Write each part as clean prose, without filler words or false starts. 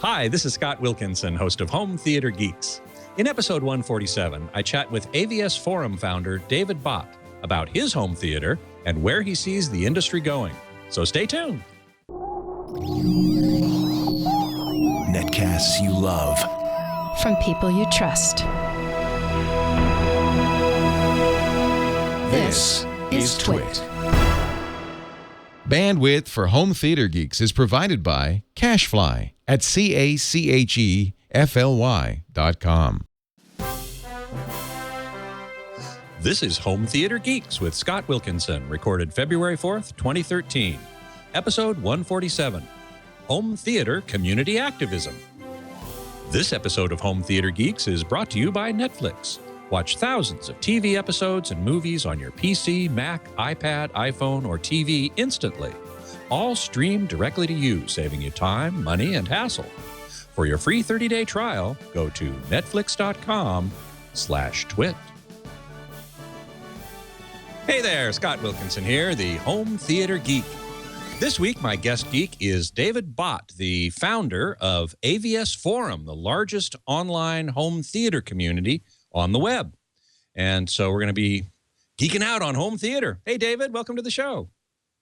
Hi, this is Scott Wilkinson, host of Home Theater Geeks. In episode 147, I chat with AVSforum founder David Bott about his home theater and where he sees the industry going. So stay tuned. Netcasts you love. From people you trust. This is Twit. Bandwidth for Home Theater Geeks is provided by Cachefly at cachefly.com. This is Home Theater Geeks with Scott Wilkinson, recorded February 4th, 2013. Episode 147, Home Theater Community Activism. This episode of Home Theater Geeks is brought to you by Netflix. Watch thousands of TV episodes and movies on your PC, Mac, iPad, iPhone, or TV instantly. All streamed directly to you, saving you time, money, and hassle. For your free 30-day trial, go to netflix.com/twit. Hey there, Scott Wilkinson here, the Home Theater Geek. This week, my guest geek is David Bott, the founder of AVSforum, the largest online home theater community on the web. And so we're going to be geeking out on home theater. Hey, David, welcome to the show.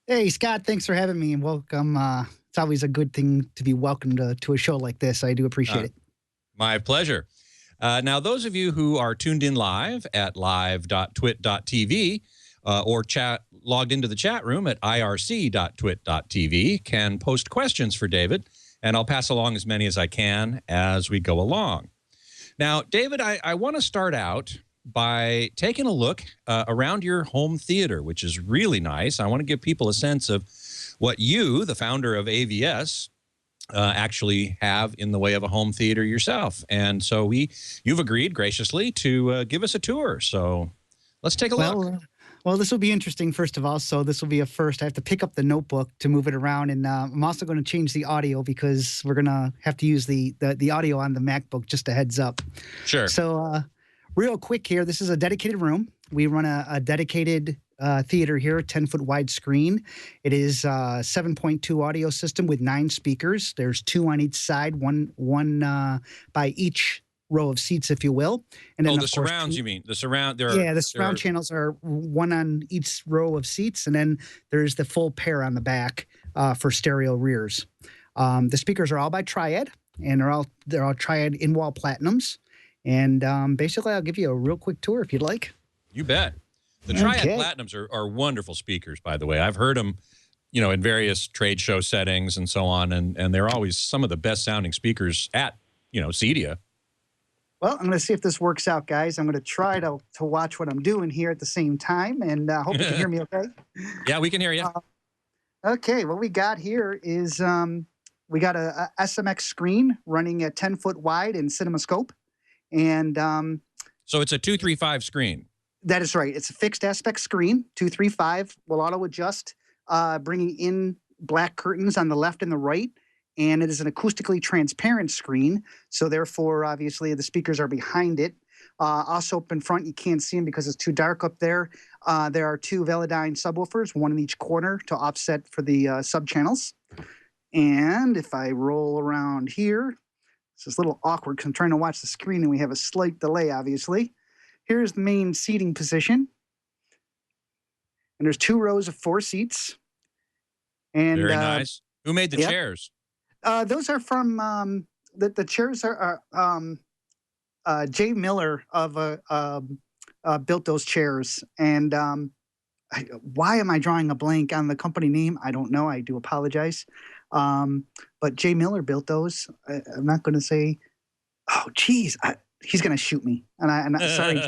Hey, Scott, thanks for having me and welcome. It's always a good thing to be welcomed to a show like this. I do appreciate it. My pleasure. Now, those of you who are tuned in live at live.twit.tv or logged into the chat room at irc.twit.tv can post questions for David, and I'll pass along as many as I can as we go along. Now, David, I want to start out by taking a look around your home theater, which is really nice. I want to give people a sense of what you, the founder of AVS, actually have in the way of a home theater yourself. And so you've agreed graciously to give us a tour. So let's take a look. Well, this will be interesting, first of all. So this will be a first. I have to pick up the notebook to move it around. And I'm also going to change the audio because we're going to have to use the audio on the MacBook, just a heads up. Sure. So real quick here, this is a dedicated room. We run a dedicated theater here, a 10-foot wide screen. It is a 7.2 audio system with 9 speakers. There's 2 on each side, one by each row of seats, if you will. And then, the surrounds, you mean? The surround? The surround channels are one on each row of seats, and then there's the full pair on the back for stereo rears. The speakers are all by Triad, and they're all Triad in-wall platinums. And basically, I'll give you a real quick tour if you'd like. You bet. The Triad Platinums are wonderful speakers, by the way. I've heard them, in various trade show settings and so on, and they're always some of the best sounding speakers at, CEDIA. Well, I'm going to see if this works out, guys. I'm going to try to watch what I'm doing here at the same time, and hope you can hear me okay. Yeah, we can hear you. Okay, what we got here is we got a SMX screen running at 10-foot wide in CinemaScope. And so it's a 235 screen. That is right. It's a fixed aspect screen, 235. Will auto adjust, bringing in black curtains on the left and the right. And it is an acoustically transparent screen. So therefore, obviously, the speakers are behind it. Also up in front, you can't see them because it's too dark up there. There are 2 Velodyne subwoofers, one in each corner to offset for the sub-channels. And if I roll around here, this is a little awkward because I'm trying to watch the screen and we have a slight delay, obviously. Here's the main seating position. And there's 2 rows of 4 seats. And very nice. Who made the chairs? Those are from the chairs are Jay Miller built those chairs. And why am I drawing a blank on the company name? I don't know. I do apologize. But Jay Miller built those. I'm not going to say, oh, geez, he's going to shoot me. And I'm sorry.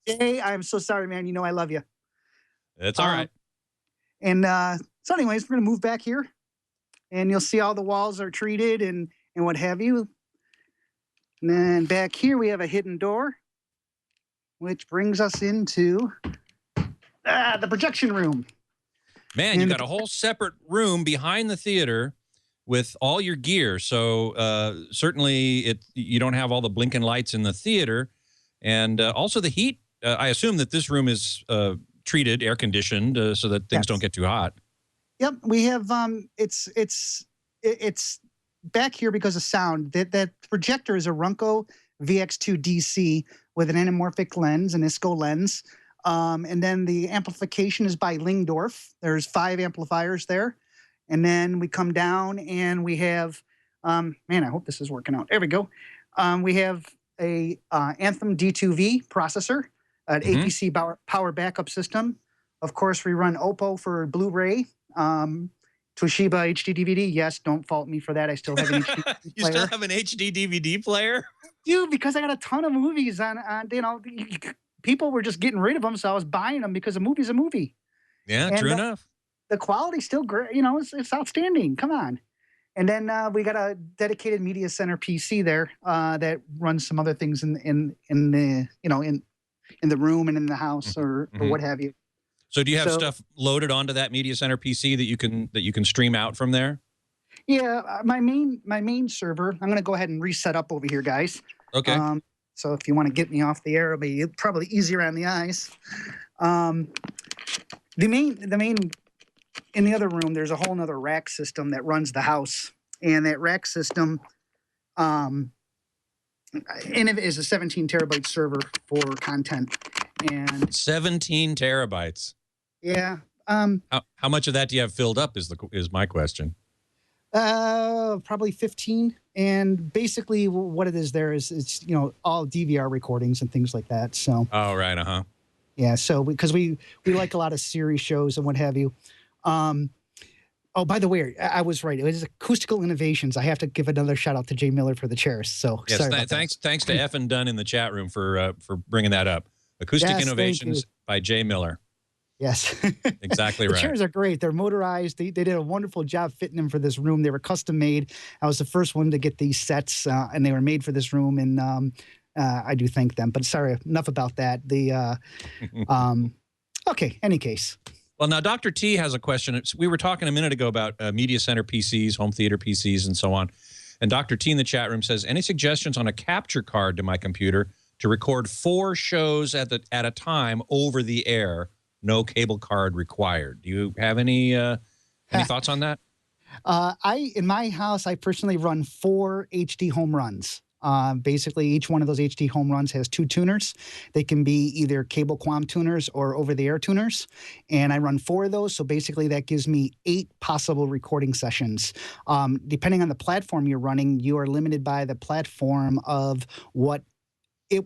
Jay, I'm so sorry, man. I love you. It's all right. And so anyways, we're going to move back here. And you'll see all the walls are treated and what have you. And then back here we have a hidden door, which brings us into the projection room. Man, you got a whole separate room behind the theater with all your gear. So certainly you don't have all the blinking lights in the theater. And also the heat. I assume that this room is treated, air conditioned, so that things don't get too hot. Yep, we have it's back here because of sound. That projector is a Runco VX2 DC with an anamorphic lens, an ISCO lens. And then the amplification is by Lingdorf. There's 5 amplifiers there. And then we come down and we have, man, I hope this is working out. There we go. We have a Anthem D2V processor, an APC power backup system. Of course, we run Oppo for Blu-ray. Toshiba HD DVD. Yes, don't fault me for that. I still have an HD player. You still have an HD DVD player? Dude, because I got a ton of movies on people were just getting rid of them, so I was buying them because a movie's a movie. Yeah, and true enough. The quality's still great. It's outstanding. Come on. And then we got a dedicated media center PC there that runs some other things in the room and in the house or what have you. So do you have stuff loaded onto that media center PC that you can stream out from there? Yeah, my main server. I'm going to go ahead and reset up over here, guys. Okay. So if you want to get me off the air, it'll be probably easier on the eyes. The main in the other room, there's a whole nother rack system that runs the house, and that rack system, and it is a 17 terabyte server for content, and 17 terabytes. Yeah. How much of that do you have filled up? Is my question. Probably 15. And basically what it is there is it's, all DVR recordings and things like that. So. Oh, right. Uh-huh. Yeah. So because we like a lot of series shows and what have you. Oh, by the way, I was right. It was Acoustical Innovations. I have to give another shout out to Jay Miller for the chairs. So yes, sorry thanks to F and Dunn in the chat room for bringing that up. Acoustic Innovations by Jay Miller. Yes. Exactly right. The chairs are great. They're motorized. They did a wonderful job fitting them for this room. They were custom made. I was the first one to get these sets, and they were made for this room. And I do thank them. But sorry, enough about that. Okay, any case. Well, now Dr. T has a question. We were talking a minute ago about media center PCs, home theater PCs, and so on. And Dr. T in the chat room says, any suggestions on a capture card to my computer to record 4 shows at a time over the air? No cable card required. Do you have any thoughts on that? In my house, I personally run 4 HD home runs. Basically, each one of those HD home runs has 2 tuners. They can be either cable QAM tuners or over-the-air tuners. And I run 4 of those. So basically, that gives me 8 possible recording sessions. Depending on the platform you're running, you are limited by the platform of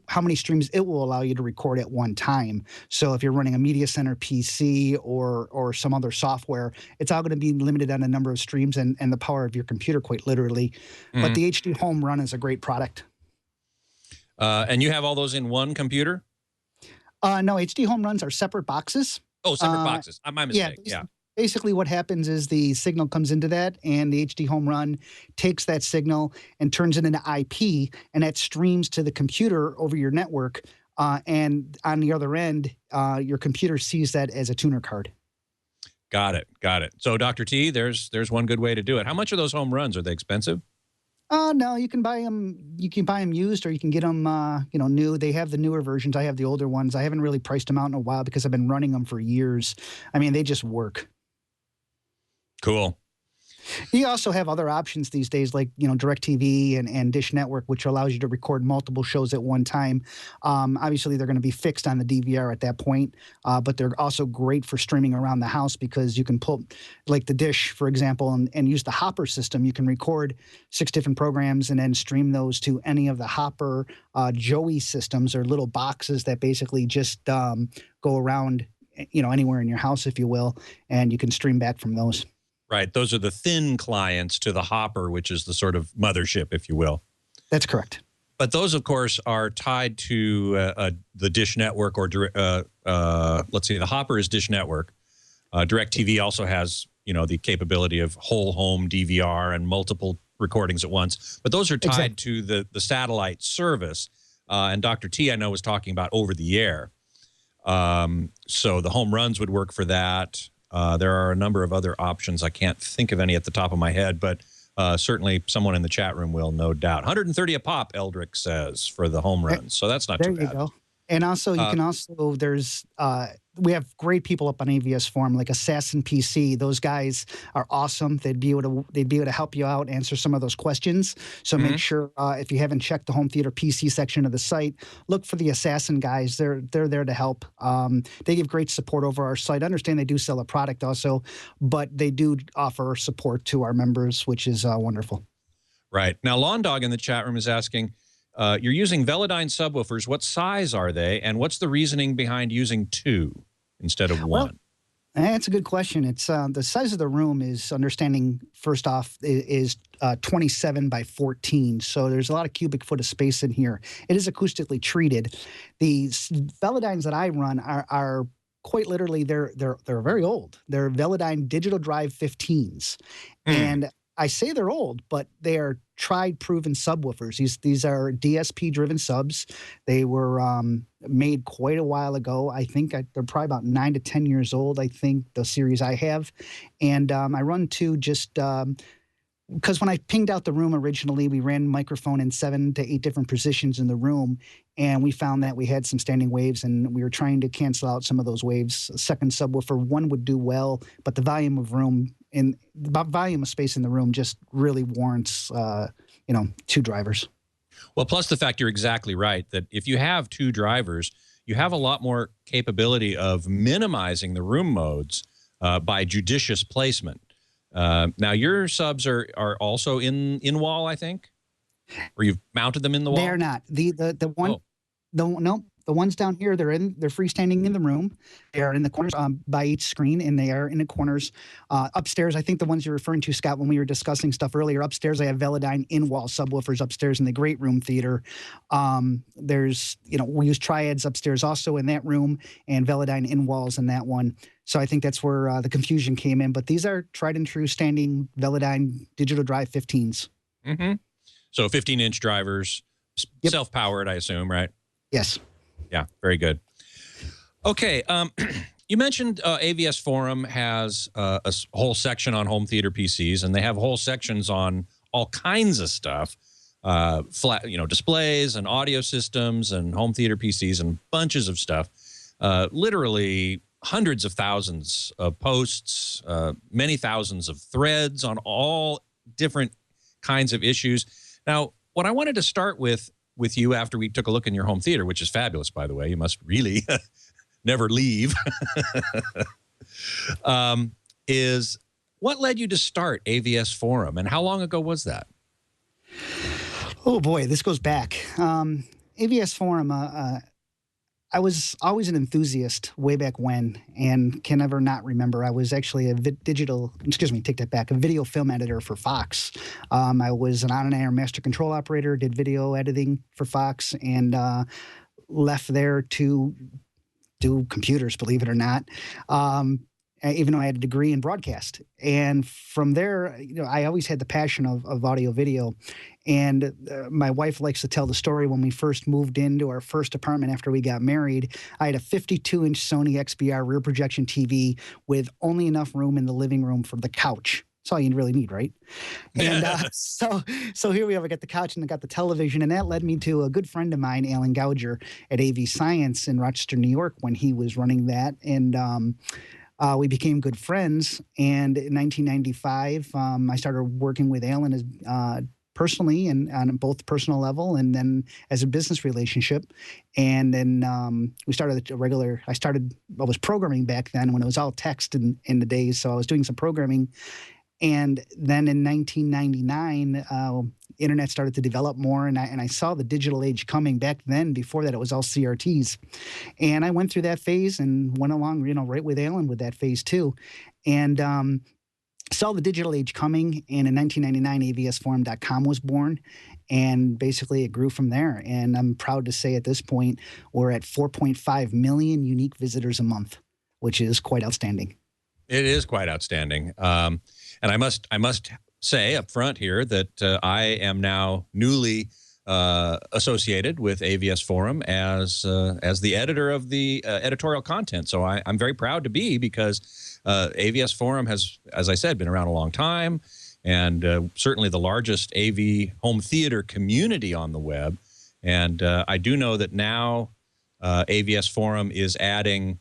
how many streams it will allow you to record at one time. So if you're running a media center PC or some other software, it's all going to be limited on the number of streams and the power of your computer, quite literally. But the HD Home Run is a great product. And you have all those in one computer? No, HD Home Runs are separate boxes. Oh, separate boxes. My mistake. Yeah. Basically, what happens is the signal comes into that, and the HD Home Run takes that signal and turns it into IP, and that streams to the computer over your network. And on the other end, your computer sees that as a tuner card. Got it. So, Dr. T, there's one good way to do it. How much are those home runs? Are they expensive? No, you can buy them. You can buy them used, or you can get them, new. They have the newer versions. I have the older ones. I haven't really priced them out in a while because I've been running them for years. I mean, they just work. Cool. You also have other options these days, like DirecTV and Dish Network, which allows you to record multiple shows at one time. Obviously, they're going to be fixed on the DVR at that point, but they're also great for streaming around the house because you can pull, like the Dish, for example, and use the Hopper system. You can record 6 different programs and then stream those to any of the Hopper Joey systems, or little boxes that basically just go around, anywhere in your house, if you will, and you can stream back from those. Right. Those are the thin clients to the Hopper, which is the sort of mothership, if you will. That's correct. But those, of course, are tied to the Dish Network or, let's see, the Hopper is Dish Network. DirecTV also has, the capability of whole home DVR and multiple recordings at once. But those are tied to the satellite service. And Dr. T, I know, was talking about over the air. So the home runs would work for that. There are a number of other options. I can't think of any at the top of my head, but certainly someone in the chat room will, no doubt. 130 a pop, Eldrick says, for the home runs. So that's not too bad. There you go. And also, you can also, we have great people up on AVSforum, like Assassin PC. Those guys are awesome. They'd be able to help you out, answer some of those questions. So make sure if you haven't checked the home theater PC section of the site, look for the Assassin guys. They're there to help. They give great support over our site. I understand they do sell a product also, but they do offer support to our members, which is wonderful. Right. Now, Lawn Dog in the chat room is asking, you're using Velodyne subwoofers. What size are they, and what's the reasoning behind using 2 instead of 1? Well, that's a good question. It's the size of the room is, understanding first off, is 27 by 14. So there's a lot of cubic foot of space in here. It is acoustically treated. The Velodynes that I run are quite literally, they're very old. They're Velodyne digital drive 15s, and I say they're old, but they are tried, proven subwoofers. These are DSP-driven subs. They were made quite a while ago. I think they're probably about 9 to 10 years old, I think, the series I have. And I run 2 just because when I pinged out the room originally, we ran microphone in 7 to 8 different positions in the room, and we found that we had some standing waves, and we were trying to cancel out some of those waves. A second subwoofer, 1 would do well, but the volume of room and the volume of space in the room just really warrants, 2 drivers. Well, plus the fact you're exactly right that if you have 2 drivers, you have a lot more capability of minimizing the room modes by judicious placement. Now, your subs are also in wall, I think, or you've mounted them in the wall. They're not the one. Oh. No, the ones down here, they're freestanding in the room. They are in the corners by each screen, and they are in the corners. Upstairs, I think the ones you're referring to, Scott, when we were discussing stuff earlier, upstairs I have Velodyne in-wall subwoofers upstairs in the great room theater. There's, we use triads upstairs also in that room, and Velodyne in-walls in that one. So I think that's where the confusion came in. But these are tried and true standing Velodyne digital drive 15s. So 15-inch drivers, self-powered, I assume, right? Yes. Yeah, very good. Okay, you mentioned AVSforum has a whole section on home theater PCs, and they have whole sections on all kinds of stuff, flat, displays and audio systems and home theater PCs and bunches of stuff. Literally hundreds of thousands of posts, many thousands of threads on all different kinds of issues. Now, what I wanted to start with you after we took a look in your home theater, which is fabulous, by the way. You must really never leave, is what led you to start AVSforum, and how long ago was that? Oh, boy, this goes back. AVSforum, I was always an enthusiast way back when, and can never not remember. I was actually a video film editor for Fox. I was an on-air master control operator, did video editing for Fox, and left there to do computers, believe it or not, even though I had a degree in broadcast. And from there, I always had the passion of audio video. And my wife likes to tell the story when we first moved into our first apartment after we got married. I had a 52-inch Sony XBR rear projection TV with only enough room in the living room for the couch. That's all you really need, right? And so here we have. I got the couch and I got the television, and that led me to a good friend of mine, Alan Gouger, at AV Science in Rochester, New York, when he was running that. And we became good friends. And in 1995, I started working with Alan as personally and on both personal level, and then as a business relationship. And then we started I was programming back then when it was all text in the days. So I was doing some programming. And then in 1999, internet started to develop more, and I saw the digital age coming. Back then, before that, it was all CRTs. And I went through that phase and went along, right with Alan with that phase too. And saw the digital age coming, and in 1999, AVSforum.com was born, and basically it grew from there. And I'm proud to say at this point, we're at 4.5 million unique visitors a month, which is quite outstanding. It is quite outstanding. And I must say up front here that I am now newly associated with AVSforum as the editor of the editorial content. So I'm very proud to be, because AVSforum has, as I said, been around a long time, and certainly the largest AV home theater community on the web. And I do know that now AVSforum is adding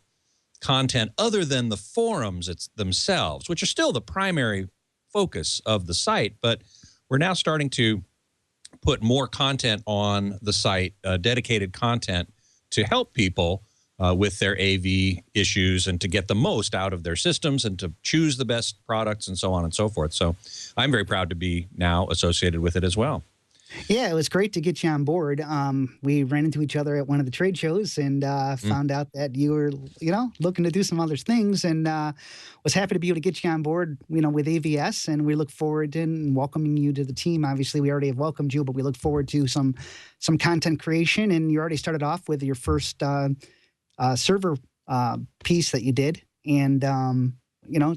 content other than the forums themselves, which are still the primary focus of the site, but we're now starting to put more content on the site, dedicated content to help people with their AV issues and to get the most out of their systems and to choose the best products and so on and so forth. So I'm very proud to be now associated with it as well. Yeah, it was great to get you on board. We ran into each other at one of the trade shows and found out that you were, looking to do some other things, and was happy to be able to get you on board, with AVS. And we look forward to welcoming you to the team. Obviously, we already have welcomed you, but we look forward to some content creation. And you already started off with your first server piece that you did, and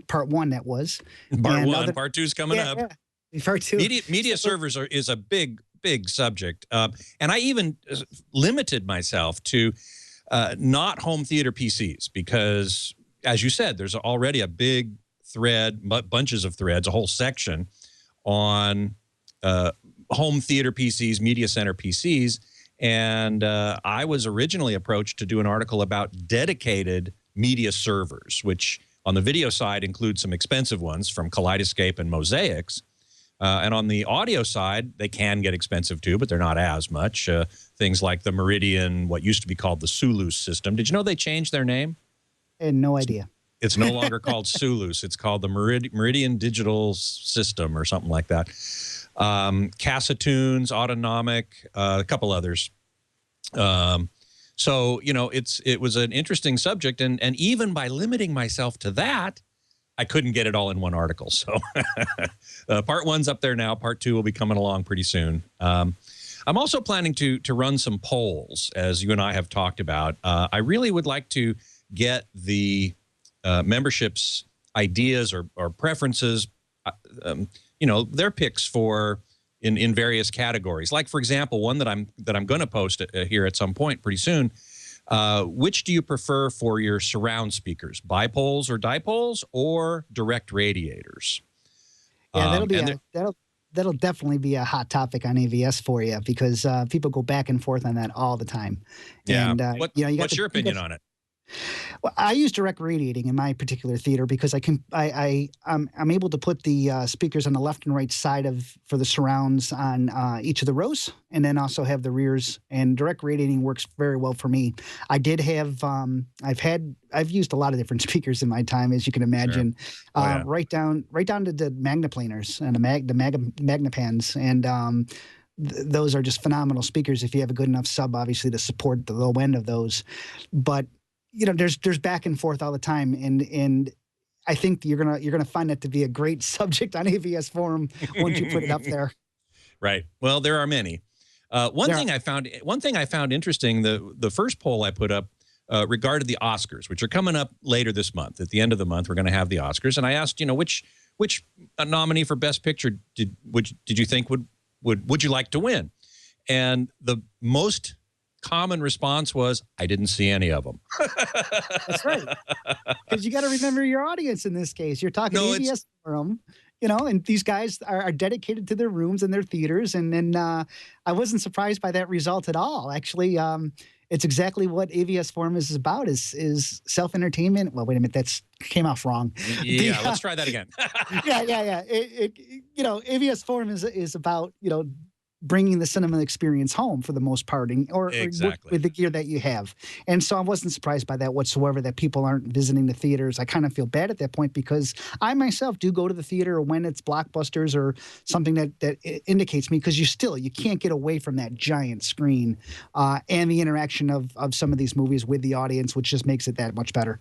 part one that was. Part one, part two's coming up. Yeah. Part two. Media servers is a big subject. And I even limited myself to not home theater PCs because, as you said, there's already a big thread, bunches of threads, a whole section on home theater PCs, media center PCs. And I was originally approached to do an article about dedicated media servers, which on the video side include some expensive ones from Kaleidoscape and Mosaics. And on the audio side, they can get expensive too, but they're not as much. Things like the Meridian, what used to be called the Sulus system. Did you know they changed their name? I had no idea. It's no longer called Sulus. It's called the Meridian Digital System or something like that. Casatunes, Autonomic, a couple others. So, it was an interesting subject. And even by limiting myself to that, I couldn't get it all in one article. So part one's up there now. Part two will be coming along pretty soon. I'm also planning to run some polls, as you and I have talked about. I really would like to get the membership's ideas or preferences, their picks for in various categories. Like, for example, one that I'm going to post here at some point pretty soon. Which do you prefer for your surround speakers, bipoles or dipoles, or direct radiators? Yeah, that'll definitely be a hot topic on AVS for you, because people go back and forth on that all the time. Yeah. And, what's your opinion on it? Well, I use direct radiating in my particular theater because I'm able to put the speakers on the left and right side for the surrounds on each of the rows, and then also have the rears. And direct radiating works very well for me. I did have I've used a lot of different speakers in my time, as you can imagine. Sure. Right down to the magnaplaners and the magnapans, and those are just phenomenal speakers if you have a good enough sub, obviously, to support the low end of those. But there's back and forth all the time, and I think you're gonna find that to be a great subject on AVSforum once you put it up there. Right. Well, there are many. One thing I found interesting. The first poll I put up regarded the Oscars, which are coming up later this month. At the end of the month, we're going to have the Oscars, and I asked, which nominee for Best Picture did you think would you like to win? And the most common response was, I didn't see any of them. That's right. Because you got to remember your audience in this case. You're talking AVSforum, and these guys are dedicated to their rooms and their theaters. And then I wasn't surprised by that result at all. Actually, it's exactly what AVSforum is about, is self-entertainment. Well, wait a minute, that came off wrong. Yeah, let's try that again. Yeah. AVSforum is about, bringing the cinema experience home for the most part, or with the gear that you have. And so I wasn't surprised by that whatsoever, that people aren't visiting the theaters. I kind of feel bad at that point, because I myself do go to the theater when it's blockbusters or something that indicates me, because you can't get away from that giant screen and the interaction of some of these movies with the audience, which just makes it that much better.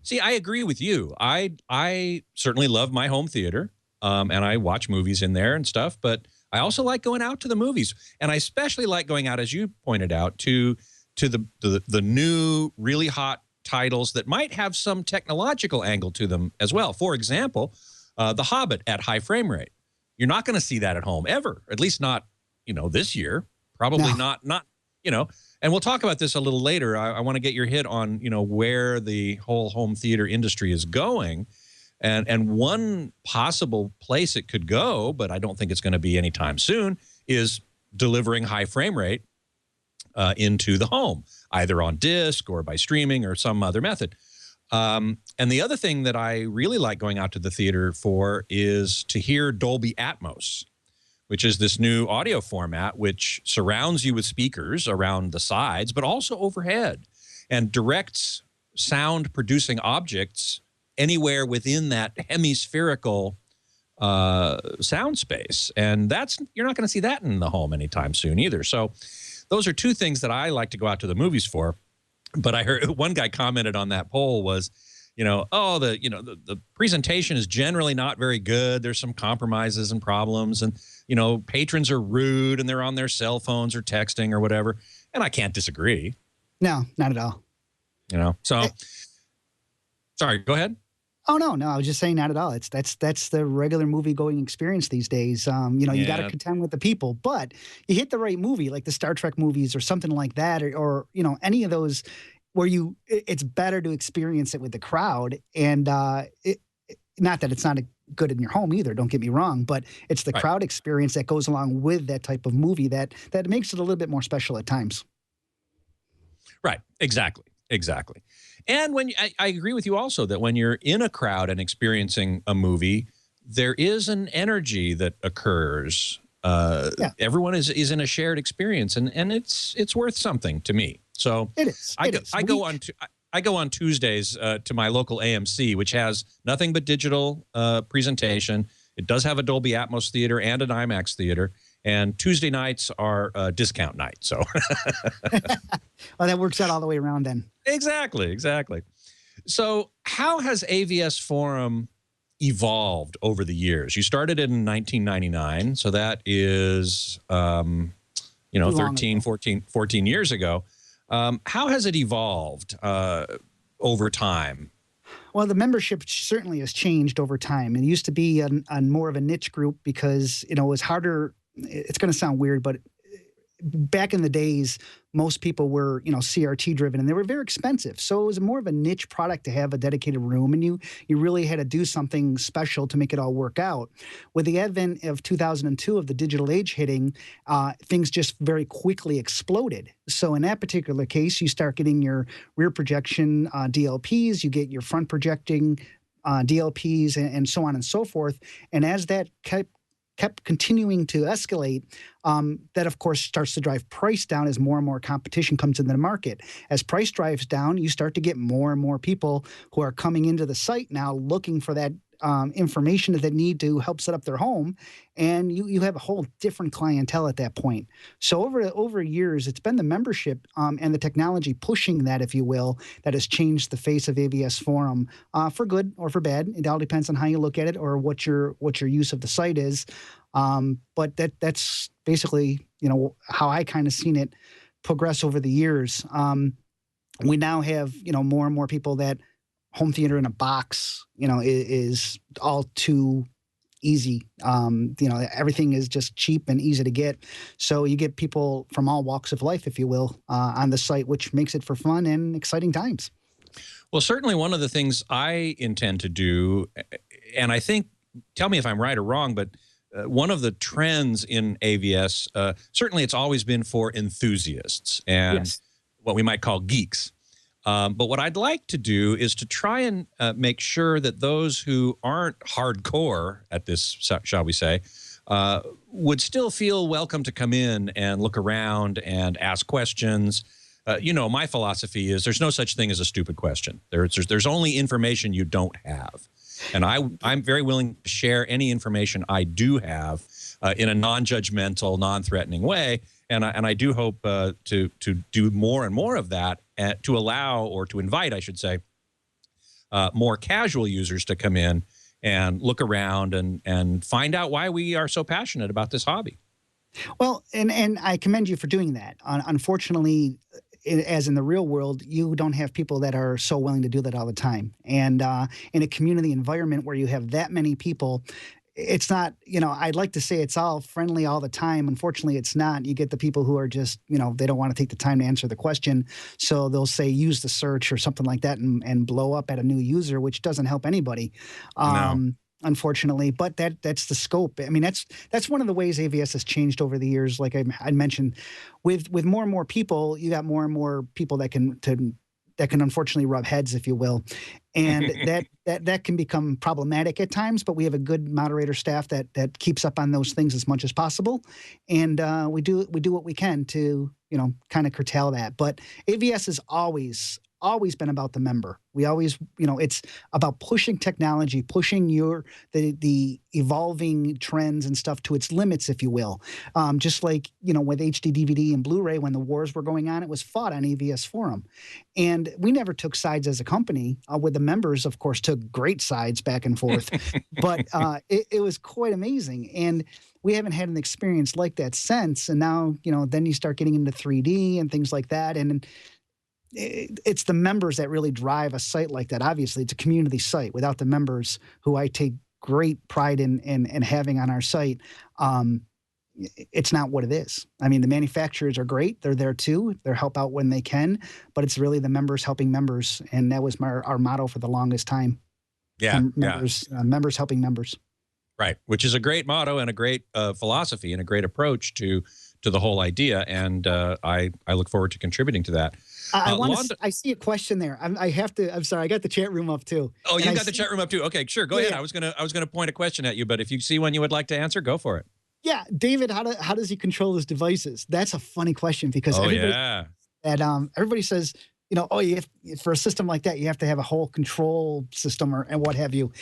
See, I agree with you. I certainly love my home theater, and I watch movies in there and stuff, but I also like going out to the movies, and I especially like going out, as you pointed out, to the new, really hot titles that might have some technological angle to them as well. For example, The Hobbit at high frame rate. You're not going to see that at home ever, at least not, this year. Probably not, and we'll talk about this a little later. I want to get your hit on, where the whole home theater industry is going. And one possible place it could go, but I don't think it's going to be anytime soon, is delivering high frame rate into the home, either on disc or by streaming or some other method. And the other thing that I really like going out to the theater for is to hear Dolby Atmos, which is this new audio format which surrounds you with speakers around the sides, but also overhead, and directs sound producing objects anywhere within that hemispherical sound space. And you're not going to see that in the home anytime soon either. So those are two things that I like to go out to the movies for. But I heard one guy commented on that poll was, the presentation is generally not very good. There's some compromises and problems, and patrons are rude and they're on their cell phones or texting or whatever. And I can't disagree. No, not at all. Sorry, go ahead. Oh, no, I was just saying not at all. That's the regular movie going experience these days. You got to contend with the people, but you hit the right movie, like the Star Trek movies or something like that, or any of those where it's better to experience it with the crowd. And not that it's not good in your home either, don't get me wrong, but it's the crowd experience that goes along with that type of movie that makes it a little bit more special at times. Right, exactly. And I agree with you also that when you're in a crowd and experiencing a movie, there is an energy that occurs. Everyone is in a shared experience, and it's worth something to me. So it is. I go on Tuesdays to my local AMC, which has nothing but digital presentation. It does have a Dolby Atmos theater and an IMAX theater. And Tuesday nights are discount night. So well, that works out all the way around then. Exactly. So how has AVSforum evolved over the years? You started it in 1999. So that is, 13, 14 years ago. How has it evolved over time? Well, the membership certainly has changed over time. It used to be a more of a niche group because, it was harder. It's going to sound weird, but back in the days, most people were, CRT driven, and they were very expensive. So it was more of a niche product to have a dedicated room, and you really had to do something special to make it all work out. With the advent of 2002 of the digital age hitting, things just very quickly exploded. So in that particular case, you start getting your rear projection DLPs, you get your front projecting DLPs, and so on and so forth. And as that kept continuing to escalate, that of course starts to drive price down as more and more competition comes into the market. As price drives down, you start to get more and more people who are coming into the site now looking for that information that they need to help set up their home, and you have a whole different clientele at that point. So over years, it's been the membership and the technology pushing that, if you will, that has changed the face of AVSforum for good or for bad. It all depends on how you look at it or what your use of the site is. But that's basically how I kind of seen it progress over the years. We now have more and more people that home theater in a box, is all too easy. Everything is just cheap and easy to get. So you get people from all walks of life, if you will, on the site, which makes it for fun and exciting times. Well, certainly one of the things I intend to do, and I think, tell me if I'm right or wrong, but one of the trends in AVS, certainly it's always been for enthusiasts and what we might call geeks. But what I'd like to do is to try and make sure that those who aren't hardcore at this, shall we say, would still feel welcome to come in and look around and ask questions. My philosophy is there's no such thing as a stupid question. There's only information you don't have. And I'm very willing to share any information I do have in a non-judgmental, non-threatening way. And I do hope to do more and more of that, to allow, or to invite, I should say, more casual users to come in and look around and find out why we are so passionate about this hobby. Well, and I commend you for doing that. Unfortunately, as in the real world, you don't have people that are so willing to do that all the time. And in a community environment where you have that many people, it's not, I'd like to say it's all friendly all the time. Unfortunately, it's not. You get the people who are just, they don't want to take the time to answer the question. So they'll say, use the search or something like that and blow up at a new user, which doesn't help anybody. No. unfortunately, but that's the scope. I mean, that's one of the ways AVS has changed over the years. Like I mentioned, with more and more people, you got more and more people that can unfortunately rub heads, if you will, and that can become problematic at times. But we have a good moderator staff that keeps up on those things as much as possible, and we do what we can to kind of curtail that. But AVS has always been about the member. We always, it's about pushing technology, pushing the evolving trends and stuff to its limits, if you will. Just like, with HD DVD and Blu-ray, when the wars were going on, it was fought on AVSforum. And we never took sides as a company. With the members, of course, took great sides back and forth. But it was quite amazing. And we haven't had an experience like that since. And now, then you start getting into 3D and things like that. And it's the members that really drive a site like that. Obviously, it's a community site. Without the members, who I take great pride in having on our site, it's not what it is. I mean, the manufacturers are great. They're there too. They help out when they can, but it's really the members helping members. And that was our motto for the longest time. Yeah. Members helping members. Right. Which is a great motto and a great philosophy and a great approach to the whole idea. And I look forward to contributing to that. I see a question there. I'm sorry. I got the chat room up too. Oh, you got the chat room up too. Okay, sure. Go ahead. I was gonna point a question at you, but if you see one you would like to answer, go for it. Yeah, David, how does he control his devices? That's a funny question because everybody says, for a system like that, you have to have a whole control system and what have you.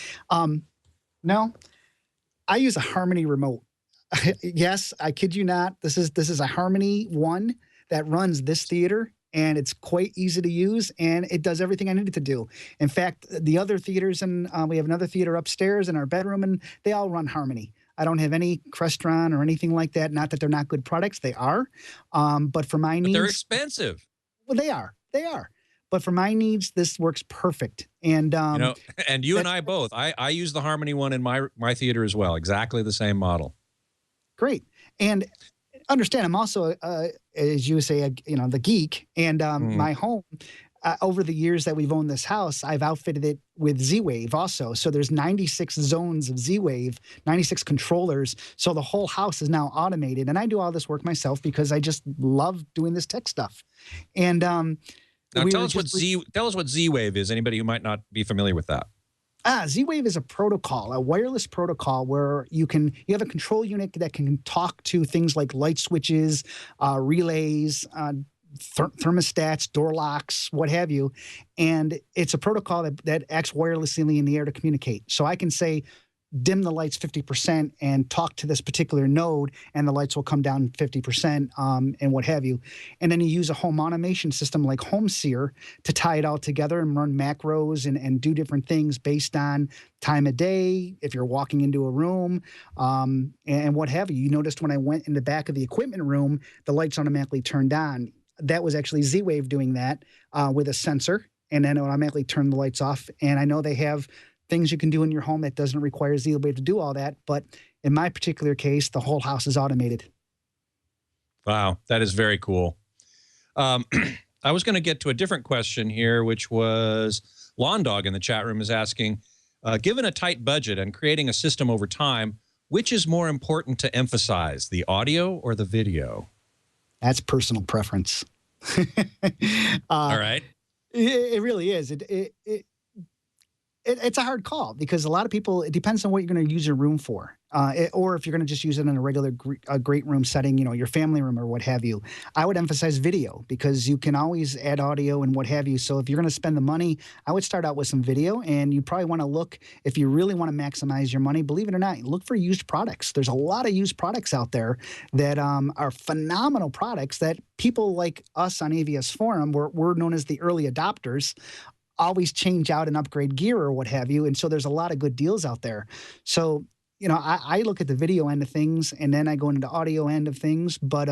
No, I use a Harmony remote. Yes, I kid you not. This is a Harmony one that runs this theater. And it's quite easy to use, and it does everything I need it to do. In fact, the other theaters, and we have another theater upstairs in our bedroom, and they all run Harmony. I don't have any Crestron or anything like that. Not that they're not good products. They are. But for my needs... But they're expensive. Well, they are. But for my needs, this works perfect. And and you and I both. I use the Harmony one in my theater as well. Exactly the same model. Great. And... understand, I'm also, as you say, the geek, and my home, over the years that we've owned this house, I've outfitted it with Z-Wave also. So there's 96 zones of Z-Wave, 96 controllers. So the whole house is now automated. And I do all this work myself because I just love doing this tech stuff. And now tell us what Z-Wave is, anybody who might not be familiar with that. Z-Wave is a protocol, a wireless protocol where you have a control unit that can talk to things like light switches, relays, thermostats, door locks, what have you. And it's a protocol that acts wirelessly in the air to communicate. So I can say, dim the lights 50% and talk to this particular node, and the lights will come down 50% and what have you. And then you use a home automation system like HomeSeer to tie it all together and run macros and do different things based on time of day, if you're walking into a room, and what have you. You noticed when I went in the back of the equipment room, the lights automatically turned on. That was actually Z-Wave doing that with a sensor, and then it automatically turned the lights off. And I know they have things you can do in your home that doesn't require Z-Wave to do all that. But in my particular case, the whole house is automated. Wow, that is very cool. I was going to get to a different question here, which was Lawn Dog in the chat room is asking, given a tight budget and creating a system over time, which is more important to emphasize, the audio or the video? That's personal preference. All right. It really is. It's a hard call because a lot of people, it depends on what you're going to use your room for. Or if you're going to just use it in a regular great room setting, your family room or what have you. I would emphasize video because you can always add audio and what have you. So if you're going to spend the money, I would start out with some video, and you probably want to look, if you really want to maximize your money, believe it or not, look for used products. There's a lot of used products out there that are phenomenal products that people like us on AVSforum, we're known as the early adopters, always change out and upgrade gear or what have you. And so there's a lot of good deals out there. So, I look at the video end of things, and then I go into the audio end of things. But,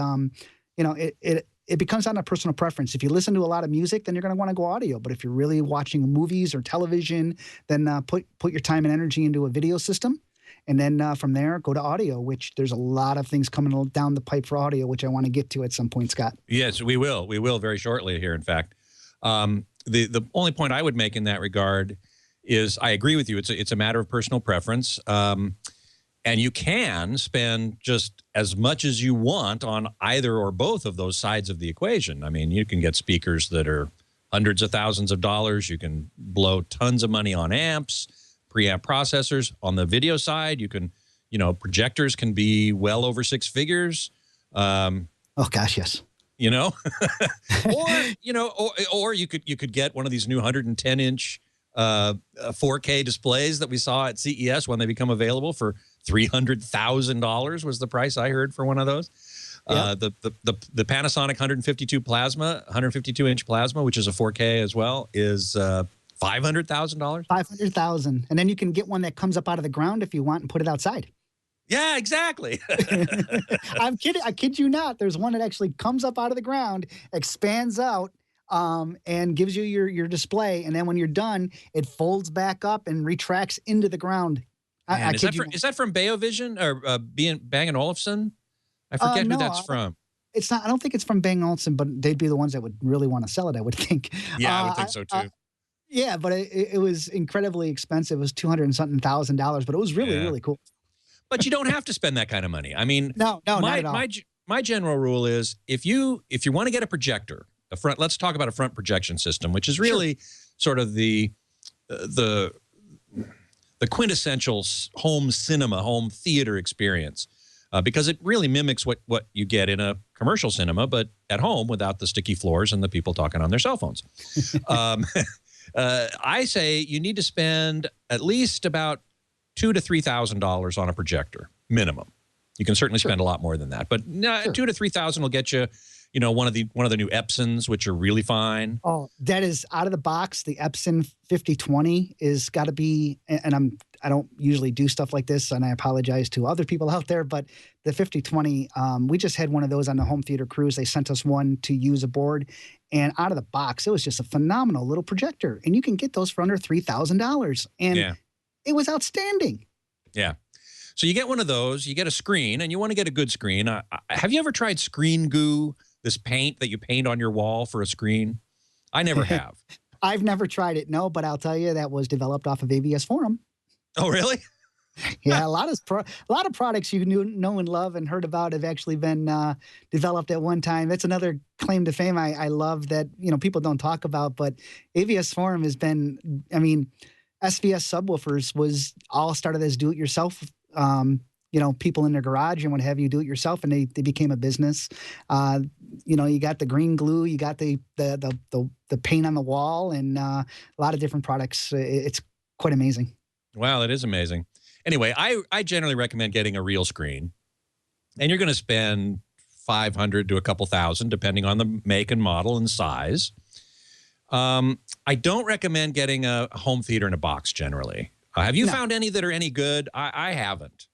it becomes on a personal preference. If you listen to a lot of music, then you're going to want to go audio. But if you're really watching movies or television, then put your time and energy into a video system. And then from there, go to audio, which there's a lot of things coming down the pipe for audio, which I want to get to at some point, Scott. Yes, we will. We will very shortly here, in fact. The only point I would make in that regard is I agree with you. It's a matter of personal preference. And you can spend just as much as you want on either or both of those sides of the equation. I mean, you can get speakers that are hundreds of thousands of dollars. You can blow tons of money on amps, preamp processors. On the video side, you can, projectors can be well over six figures. Oh gosh, yes. Or you could get one of these new 110-inch 4K displays that we saw at CES when they become available for $300,000 was the price I heard for one of those. Yep. The Panasonic 152-inch plasma, which is a 4K as well, is $500,000. $500,000, and then you can get one that comes up out of the ground if you want and put it outside. Yeah, exactly. I'm kidding. I kid you not. There's one that actually comes up out of the ground, expands out, and gives you your display. And then when you're done, it folds back up and retracts into the ground. Man, is that from Bayovision or Bang & Olufsen? I forget who that's from. It's not. I don't think it's from Bang & Olufsen, but they'd be the ones that would really want to sell it, I would think. Yeah, I would think so too. Yeah, but it was incredibly expensive. It was $200-something thousand, but it was really, really cool. But you don't have to spend that kind of money. I mean, no, not at all. My general rule is if you want to get a projector, let's talk about a front projection system, which is really sort of the quintessential home cinema, home theater experience, because it really mimics what you get in a commercial cinema, but at home without the sticky floors and the people talking on their cell phones. I say you need to spend at least about $2,000 to $3,000 on a projector minimum. You can certainly spend a lot more than that, but $2,000 to $3,000 will get you, one of the new Epsons, which are really fine. Oh, that is out of the box. The Epson 5020 is got to be, and I don't usually do stuff like this, and I apologize to other people out there, but the 5020, we just had one of those on the home theater cruise. They sent us one to use aboard, and out of the box, it was just a phenomenal little projector, and you can get those for under $3,000, and it was outstanding. Yeah. So you get one of those, you get a screen, and you want to get a good screen. Have you ever tried screen goo, this paint that you paint on your wall for a screen? I never have. I've never tried it, no, but I'll tell you that was developed off of AVSforum. Oh, really? Yeah, a lot of products you know and love and heard about have actually been developed at one time. That's another claim to fame I love that people don't talk about, but AVSforum has been, SVS subwoofers was all started as do-it-yourself, people in their garage and what have you, do it yourself, and they became a business. You got the green glue, you got the paint on the wall, and a lot of different products. It's quite amazing. Wow, it is amazing. Anyway, I generally recommend getting a real screen, and you're going to spend $500 to a couple thousand, depending on the make and model and size. I don't recommend getting a home theater in a box generally. Have you found any that are any good? I haven't.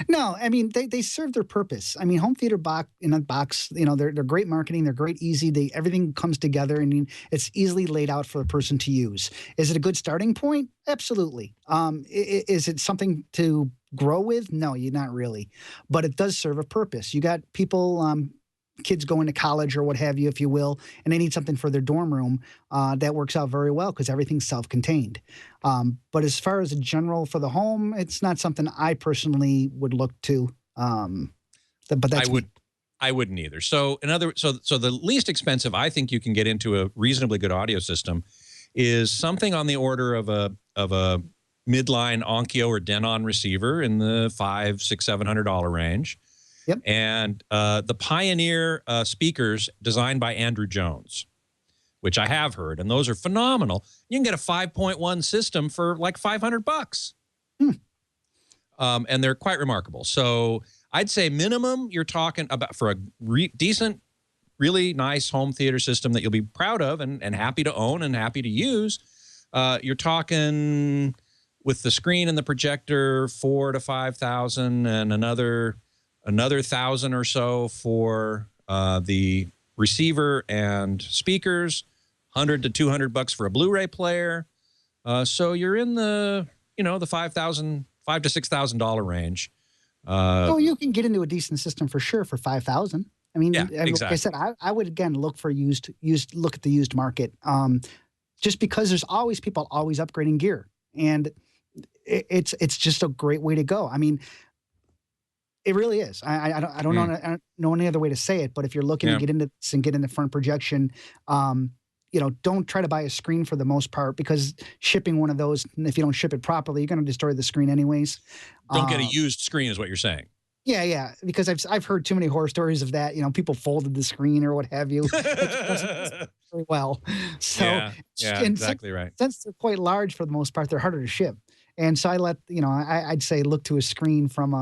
No, they serve their purpose. Home theater in a box, they're great marketing. They're great, easy. Everything comes together, and it's easily laid out for a person to use. Is it a good starting point? Absolutely. Is it something to grow with? No, you're not really. But it does serve a purpose. You got people, kids going to college or what have you, if you will, and they need something for their dorm room, that works out very well because everything's self-contained. But as far as a general for the home, it's not something I personally would look to. But that's I wouldn't either. So so the least expensive I think you can get into a reasonably good audio system is something on the order of a midline Onkyo or Denon receiver in the $500, $600, $700 range. Yep. And the Pioneer speakers designed by Andrew Jones, which I have heard, and those are phenomenal. You can get a 5.1 system for like $500. And they're quite remarkable. So I'd say minimum you're talking about for a decent, really nice home theater system that you'll be proud of and happy to own and happy to use. You're talking with the screen and the projector, $4,000 to $5,000, and another 1,000 or so for the receiver and speakers, $100 to $200 for a Blu-ray player. So you're in the the $5,000 to $6,000 range. You can get into a decent system for sure for $5,000. Exactly. Like I said, I would again look for look at the used market, just because there's always people always upgrading gear. And it's just a great way to go. I mean, it really is. I don't know any other way to say it. But if you're looking to get into this and get into front projection, don't try to buy a screen for the most part, because shipping one of those, if you don't ship it properly, you're going to destroy the screen anyways. Don't get a used screen is what you're saying. Yeah, because I've heard too many horror stories of that. People folded the screen or what have you. Very well. So yeah, exactly right. Since they're quite large for the most part, they're harder to ship. And so I'd say look to a screen from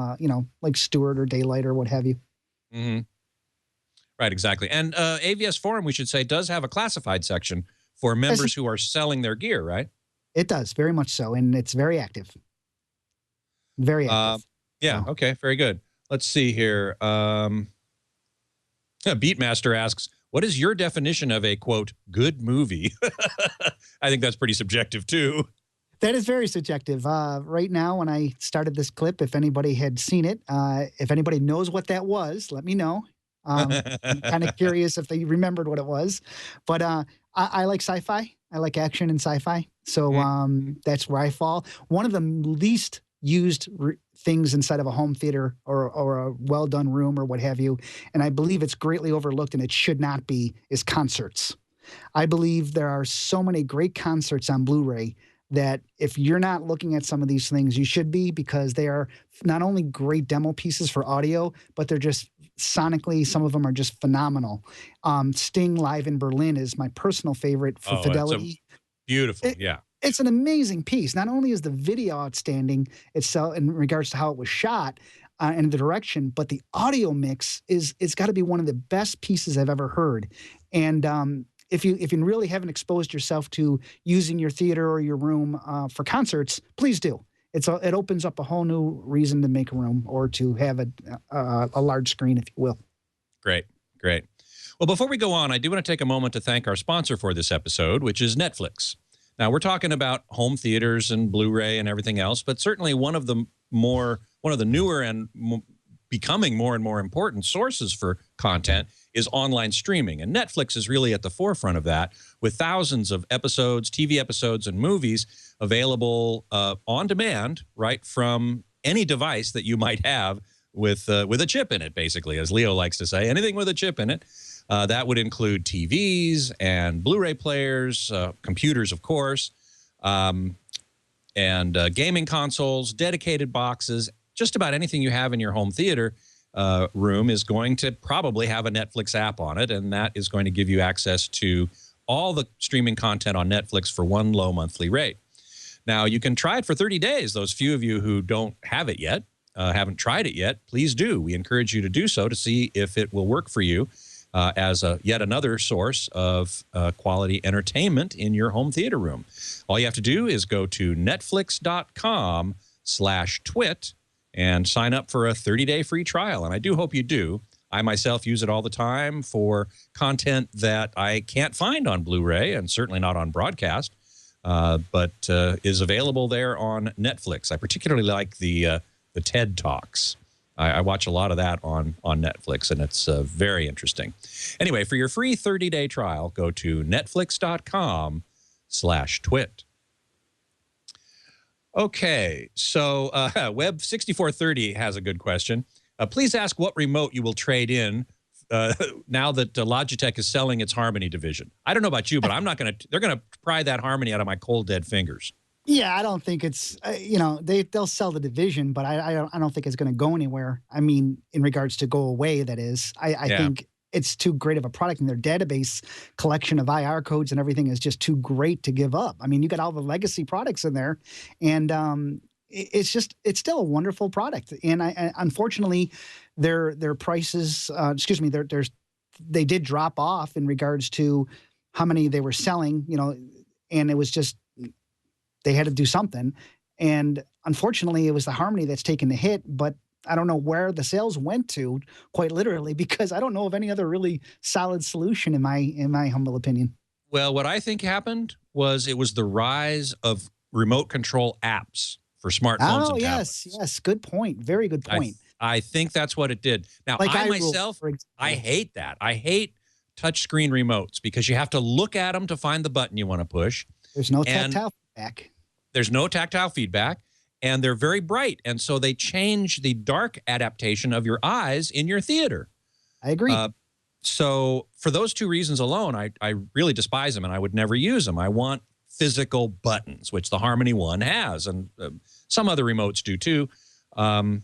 like Stewart or Daylight or what have you. Mm-hmm. Right, exactly. And AVSforum, we should say, does have a classified section for members who are selling their gear, right? It does, very much so, and it's very active. Very active. Okay, very good. Let's see here. Beatmaster asks, what is your definition of a, quote, good movie? I think that's pretty subjective, too. That is very subjective. Right now, when I started this clip, if anybody had seen it, if anybody knows what that was, let me know. I'm kind of curious if they remembered what it was. But I like sci-fi. I like action and sci-fi. So that's where I fall. One of the least used things inside of a home theater or a well-done room or what have you, and I believe it's greatly overlooked and it should not be, is concerts. I believe there are so many great concerts on Blu-ray that if you're not looking at some of these things, you should be, because they are not only great demo pieces for audio, but they're just sonically, some of them are just phenomenal. Sting live in Berlin is my personal favorite for fidelity. Beautiful, It's an amazing piece. Not only is the video outstanding itself in regards to how it was shot and the direction, but the audio mix it's got to be one of the best pieces I've ever heard. And if you really haven't exposed yourself to using your theater or your room for concerts, please do. It opens up a whole new reason to make a room or to have a large screen, if you will. Great. Well, before we go on, I do want to take a moment to thank our sponsor for this episode, which is Netflix. Now, we're talking about home theaters and Blu-ray and everything else, but certainly one of the newer and becoming more and more important sources for content is online streaming. And Netflix is really at the forefront of that, with thousands of episodes, TV episodes, and movies available on demand right from any device that you might have with a chip in it, basically, as Leo likes to say. Anything with a chip in it. That would include TVs and Blu-ray players, computers, of course, and gaming consoles, dedicated boxes. Just about anything you have in your home theater room is going to probably have a Netflix app on it, and that is going to give you access to all the streaming content on Netflix for one low monthly rate. Now, you can try it for 30 days. Those few of you who don't have it yet, haven't tried it yet, please do. We encourage you to do so to see if it will work for you as yet another source of quality entertainment in your home theater room. All you have to do is go to netflix.com/twit and sign up for a 30-day free trial. And I do hope you do. I myself use it all the time for content that I can't find on Blu-ray and certainly not on broadcast, but is available there on Netflix. I particularly like the TED Talks. I watch a lot of that on Netflix, and it's very interesting. Anyway, for your free 30-day trial, go to netflix.com/twit. Okay, so Web6430 has a good question. Please ask what remote you will trade in now that Logitech is selling its Harmony division. I don't know about you, but I'm not going to. They're going to pry that Harmony out of my cold dead fingers. Yeah, I don't think it's they'll sell the division, but I don't think it's going to go anywhere. I mean, in regards to go away, that is. I think it's too great of a product, and their database collection of IR codes and everything is just too great to give up. I mean, you got all the legacy products in there, and it's still a wonderful product. And unfortunately, their prices, they did drop off in regards to how many they were selling, and it was just, they had to do something. And unfortunately, it was the Harmony that's taken the hit, but I don't know where the sales went to, quite literally, because I don't know of any other really solid solution in my humble opinion. Well, what I think happened was it was the rise of remote control apps for smartphones and tablets. Yes. Good point. Very good point. I think that's what it did. Now, like I myself, I hate that. I hate touchscreen remotes because you have to look at them to find the button you want to push. There's no tactile feedback. There's no tactile feedback, and they're very bright. And so they change the dark adaptation of your eyes in your theater. I agree. So for those two reasons alone, I really despise them, and I would never use them. I want physical buttons, which the Harmony One has, and some other remotes do too. A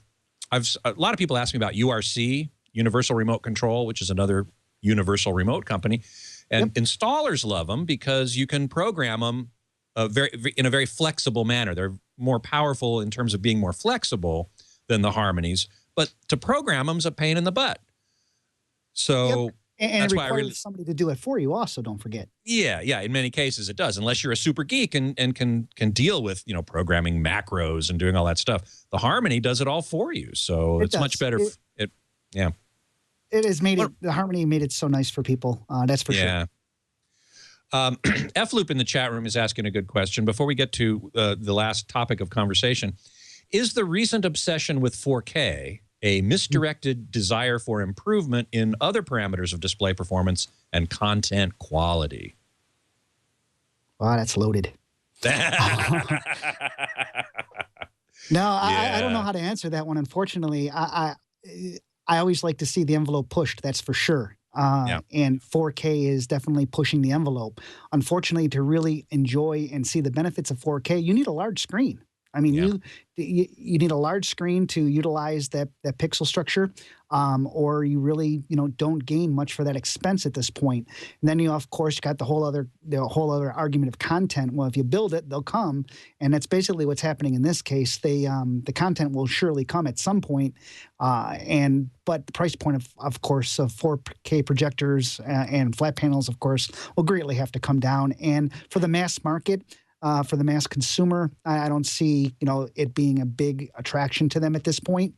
lot of people ask me about URC, Universal Remote Control, which is another universal remote company. And installers love them because you can program them in a very flexible manner. They're more powerful in terms of being more flexible than the Harmonies, but to program them is a pain in the butt. So and that's it why I requires somebody to do it for you also, don't forget. Yeah, in many cases it does, unless you're a super geek and can deal with, programming macros and doing all that stuff. The Harmony does it all for you, so it's much better. It has made it, the Harmony made it so nice for people. That's for sure. F-Loop in the chat room is asking a good question. Before we get to the last topic of conversation, is the recent obsession with 4K a misdirected desire for improvement in other parameters of display performance and content quality? Wow, that's loaded. No, I don't know how to answer that one, unfortunately. I always like to see the envelope pushed, that's for sure. And 4K is definitely pushing the envelope. Unfortunately, to really enjoy and see the benefits of 4K, you need a large screen. I mean, you need a large screen to utilize that pixel structure, or you really don't gain much for that expense at this point. And then you of course got the whole other argument of content. Well, if you build it, they'll come, and that's basically what's happening in this case. The content will surely come at some point, but the price point of course of 4K projectors and flat panels of course will greatly have to come down. And for the mass market, for the mass consumer, I don't see it being a big attraction to them at this point,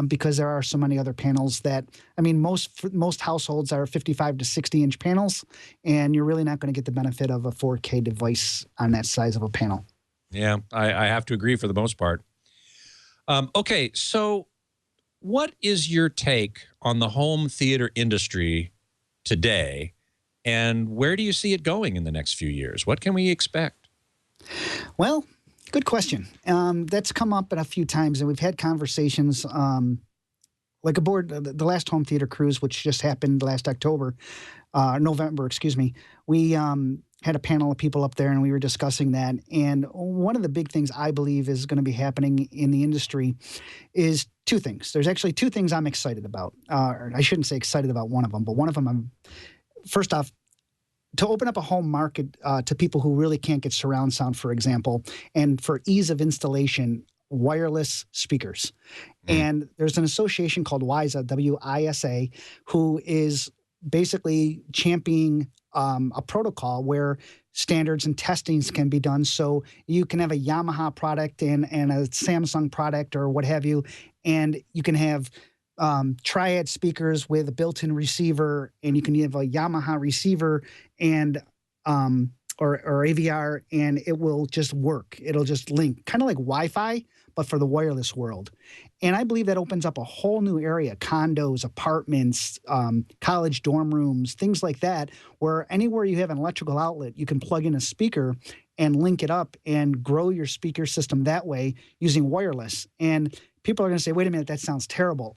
because there are so many other panels that, I mean, most households are 55 to 60-inch panels, and you're really not going to get the benefit of a 4K device on that size of a panel. Yeah, I have to agree for the most part. Okay, so what is your take on the home theater industry today, and where do you see it going in the next few years? What can we expect? Well, good question. That's come up a few times, and we've had conversations like aboard the last home theater cruise, which just happened last November, excuse me. We had a panel of people up there, and we were discussing that. And one of the big things I believe is going to be happening in the industry is two things. There's actually two things I'm excited about. Or I shouldn't say excited about one of them, but one of them first off, to open up a home market to people who really can't get surround sound, for example, and for ease of installation, wireless speakers. And there's an association called WISA, W-I-S-A, who is basically championing a protocol where standards and testings can be done. So you can have a Yamaha product and a Samsung product or what have you, and you can have triad speakers with a built-in receiver, and you can have a Yamaha receiver and or AVR, and it will just work. It'll just link, kind of like Wi-Fi, but for the wireless world. And I believe that opens up a whole new area: condos, apartments, college dorm rooms, things like that, where anywhere you have an electrical outlet, you can plug in a speaker and link it up and grow your speaker system that way using wireless. And people are going to say, wait a minute, that sounds terrible.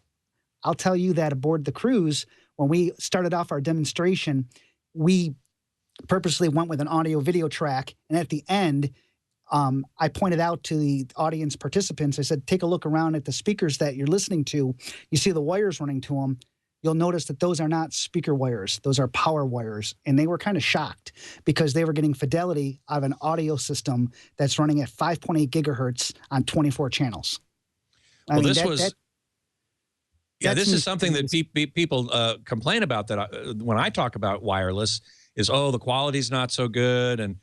I'll tell you that aboard the cruise, when we started off our demonstration, we purposely went with an audio-video track. And at the end, I pointed out to the audience participants, I said, take a look around at the speakers that you're listening to. You see the wires running to them. You'll notice that those are not speaker wires. Those are power wires. And they were kind of shocked because they were getting fidelity out of an audio system that's running at 5.8 gigahertz on 24 channels. Well, this is something that people complain about, that when I talk about wireless is, oh, the quality's not so good. And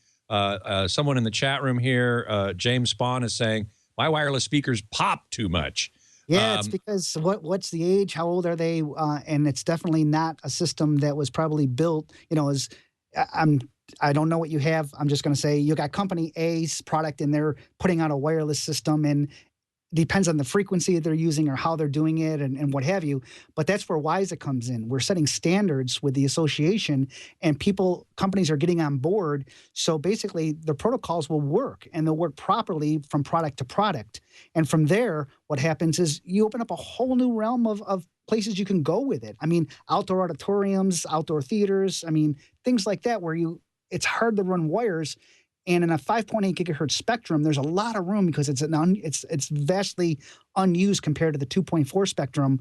someone in the chat room here, James Spawn, is saying, my wireless speakers pop too much. Yeah, it's because what's the age? How old are they? And it's definitely not a system that was probably built, I don't know what you have. I'm just going to say you got company A's product, and they're putting out a wireless system, and depends on the frequency they're using or how they're doing it and what have you. But that's where WISA comes in. We're setting standards with the association, and companies are getting on board. So basically, the protocols will work, and they'll work properly from product to product. And from there, what happens is you open up a whole new realm of places you can go with it. I mean, outdoor auditoriums, outdoor theaters, I mean, things like that where it's hard to run wires. And in a 5.8 gigahertz spectrum, there's a lot of room because it's vastly unused compared to the 2.4 spectrum.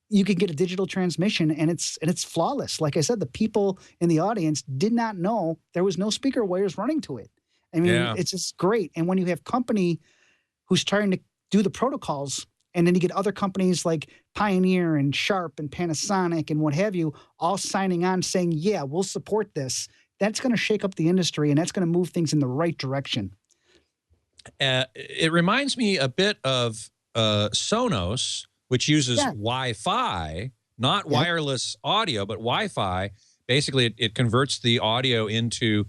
You can get a digital transmission, and it's flawless. Like I said, the people in the audience did not know there was no speaker wires running to it. I mean, It's just great. And when you have company who's trying to do the protocols, and then you get other companies like Pioneer and Sharp and Panasonic and what have you, all signing on saying, yeah, we'll support this. That's going to shake up the industry, and that's going to move things in the right direction. It reminds me a bit of Sonos, which uses Wi-Fi, not wireless audio, but Wi-Fi. Basically, it converts the audio into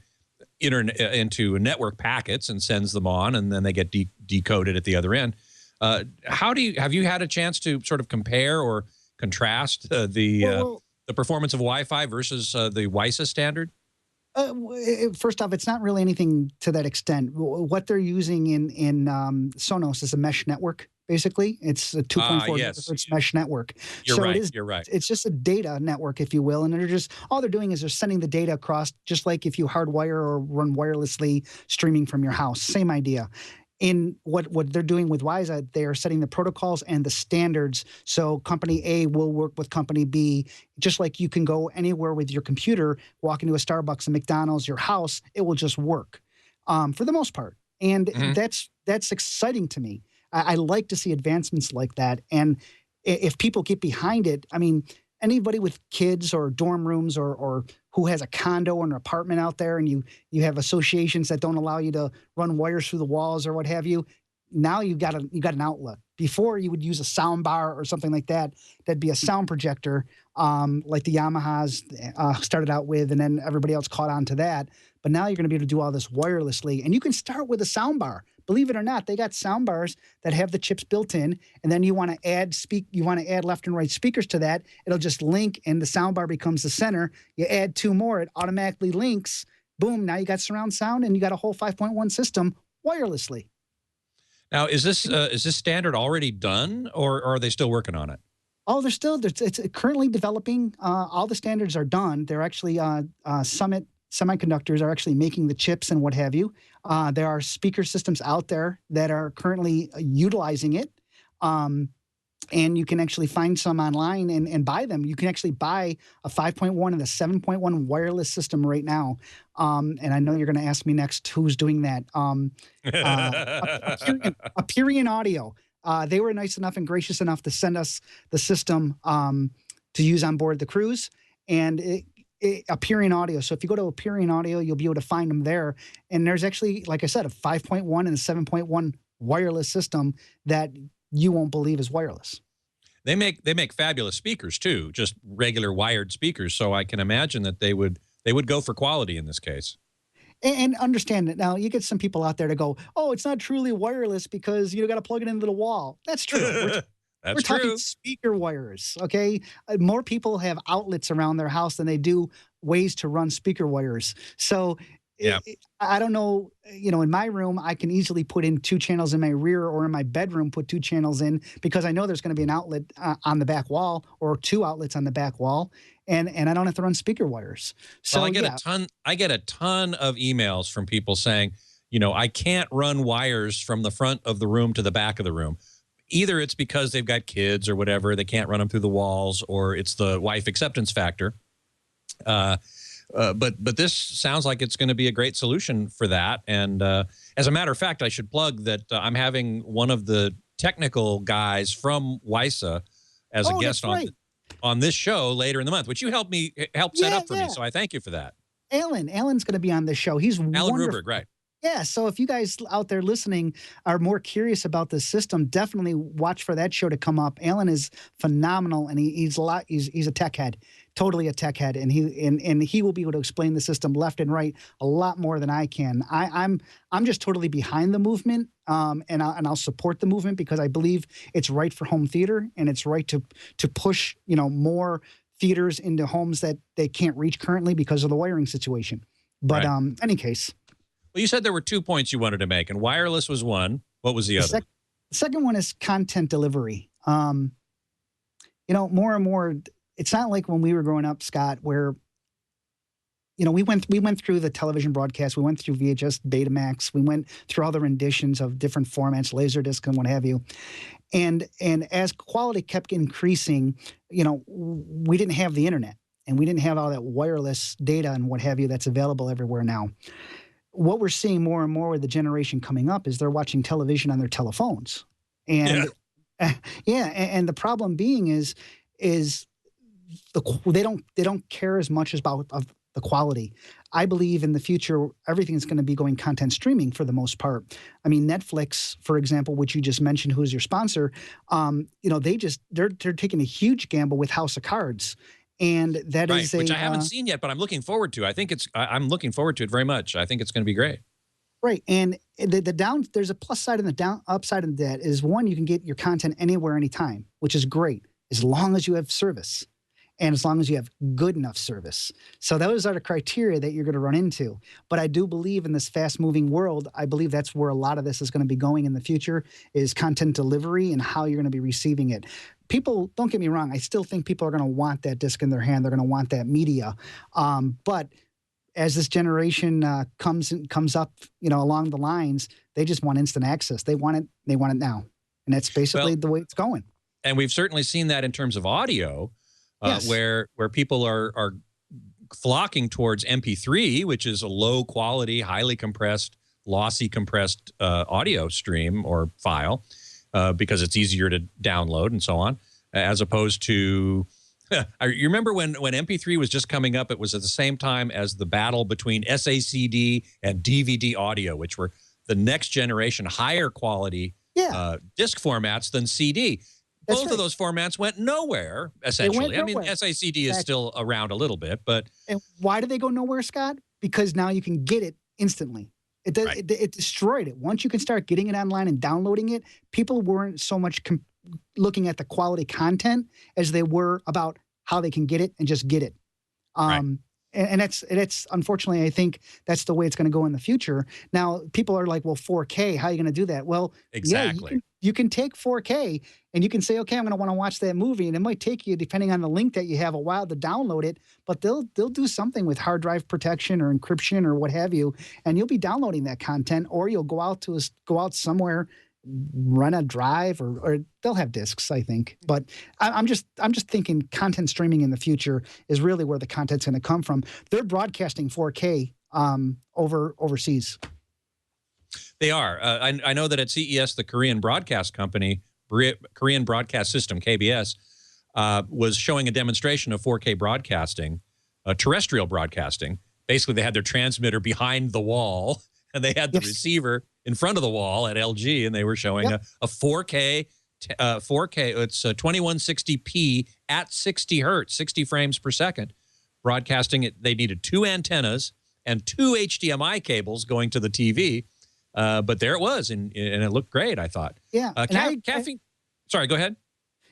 network packets and sends them on, and then they get decoded at the other end. Have you had a chance to sort of compare or contrast the performance of Wi-Fi versus the WISA standard? First off, it's not really anything to that extent. What they're using in Sonos is a mesh network. Basically, it's a 2.4 gigahertz mesh network. You're right. It's just a data network, if you will, and all they're doing is they're sending the data across, just like if you hardwire or run wirelessly streaming from your house. Same idea. In what they're doing with WISA, they are setting the protocols and the standards. So company A will work with company B, just like you can go anywhere with your computer, walk into a Starbucks, a McDonald's, your house, it will just work for the most part. And that's exciting to me. I like to see advancements like that. And if people get behind it, I mean, anybody with kids or dorm rooms or who has a condo or an apartment out there, and you have associations that don't allow you to run wires through the walls or what have you, now you got an outlet. Before, you would use a sound bar or something like that. That'd be a sound projector, like the Yamahas started out with, and then everybody else caught on to that. But now you're going to be able to do all this wirelessly, and you can start with a sound bar. Believe it or not, they got sound bars that have the chips built in, and then you want to add left and right speakers to that. It'll just link, and the sound bar becomes the center. You add two more, it automatically links. Boom! Now you got surround sound, and you got a whole 5.1 system wirelessly. Now, is this standard already done, or are they still working on it? Oh, it's currently developing. All the standards are done. They're actually Summit Semiconductors are actually making the chips and what have you. There are speaker systems out there that are currently utilizing it. And you can actually find some online and buy them. You can actually buy a 5.1 and a 7.1 wireless system right now. And I know you're going to ask me next who's doing that. Aperion Audio. They were nice enough and gracious enough to send us the system to use on board the cruise. And Aperion Audio. So if you go to Aperion Audio, you'll be able to find them there. And there's actually, like I said, a 5.1 and a 7.1 wireless system that you won't believe is wireless. They make fabulous speakers too, just regular wired speakers. So I can imagine that they would go for quality in this case. And understand that now you get some people out there to go, oh, it's not truly wireless because you got to plug it into the wall. That's true. We're talking speaker wires, okay? More people have outlets around their house than they do ways to run speaker wires. So I don't know, in my room, I can easily put in 2 channels in my rear, or in my bedroom, put 2 channels in, because I know there's going to be an outlet on the back wall, or 2 outlets on the back wall, and I don't have to run speaker wires. So I get a ton of emails from people saying, I can't run wires from the front of the room to the back of the room. Either it's because they've got kids or whatever, they can't run them through the walls, or it's the wife acceptance factor. But this sounds like it's going to be a great solution for that. And as a matter of fact, I should plug that I'm having one of the technical guys from WISA as a guest on this show later in the month, which you helped set up for me. So I thank you for that. Alan's going to be on this show. He's Alan wonderful. Ruberg, right? Yeah, so if you guys out there listening are more curious about this system, definitely watch for that show to come up. Alan is phenomenal, and he's a tech head. totally a tech head, and he will be able to explain the system left and right a lot more than I can. I'm just totally behind the movement, and I'll support the movement because I believe it's right for home theater, and it's right to push more theaters into homes that they can't reach currently because of the wiring situation. But any case. Well, you said there were 2 points you wanted to make, and wireless was one. What was the other? The second one is content delivery. More and more, it's not like when we were growing up, Scott, where we went through the television broadcast, we went through VHS, Betamax, we went through all the renditions of different formats, Laserdisc and what have you. And as quality kept increasing, we didn't have the internet, and we didn't have all that wireless data and what have you that's available everywhere now. What we're seeing more and more with the generation coming up is they're watching television on their telephones. And and the problem being is they don't care as much about the quality. I believe in the future everything's going to be going content streaming for the most part. I mean, Netflix, for example, which you just mentioned, who's your sponsor, they're taking a huge gamble with House of Cards. And that is which I haven't seen yet, but I'm looking forward to. I'm looking forward to it very much. I think it's going to be great. Right, and there's a plus side and the upside of that is, one, you can get your content anywhere, anytime, which is great as long as you have service, and as long as you have good enough service. So those are the criteria that you're going to run into. But I do believe in this fast-moving world, I believe that's where a lot of this is going to be going in the future, is content delivery and how you're going to be receiving it. People, don't get me wrong, I still think people are going to want that disc in their hand. They're going to want that media. But as this generation comes up, along the lines, they just want instant access. They want it now. And that's basically the way it's going. And we've certainly seen that in terms of audio, yes. where people are flocking towards MP3, which is a low quality, highly compressed, lossy compressed audio stream or file, because it's easier to download and so on, as opposed to, you remember when MP3 was just coming up, it was at the same time as the battle between SACD and DVD audio, which were the next generation, higher quality disc formats than CD. Both of those formats went nowhere, essentially. I mean, SACD is still around a little bit, but... And why do they go nowhere, Scott? Because now you can get it instantly. It destroyed it. Once you can start getting it online and downloading it, people weren't so much looking at the quality content as they were about how they can get it and just get it. And that's unfortunately, I think that's the way it's going to go in the future. Now, people are like, well, 4K, how are you going to do that? Well, exactly. Yeah, you can take 4K and you can say, okay, I'm going to want to watch that movie. And it might take you, depending on the link that you have, a while to download it, but they'll do something with hard drive protection or encryption or what have you. And you'll be downloading that content, or you'll go out somewhere, run a drive, or they'll have discs, I think. But I'm just thinking content streaming in the future is really where the content's going to come from. They're broadcasting 4K overseas. They are. I know that at CES, the Korean broadcast company, Korean Broadcast System, KBS, was showing a demonstration of 4K broadcasting, terrestrial broadcasting. Basically, they had their transmitter behind the wall, and they had the receiver in front of the wall at LG, and they were showing a 4K, it's 2160p at 60 hertz, 60 frames per second, broadcasting it. They needed 2 antennas and 2 HDMI cables going to the TV. But there it was, and it looked great, I thought. Yeah. Kathy, sorry, go ahead.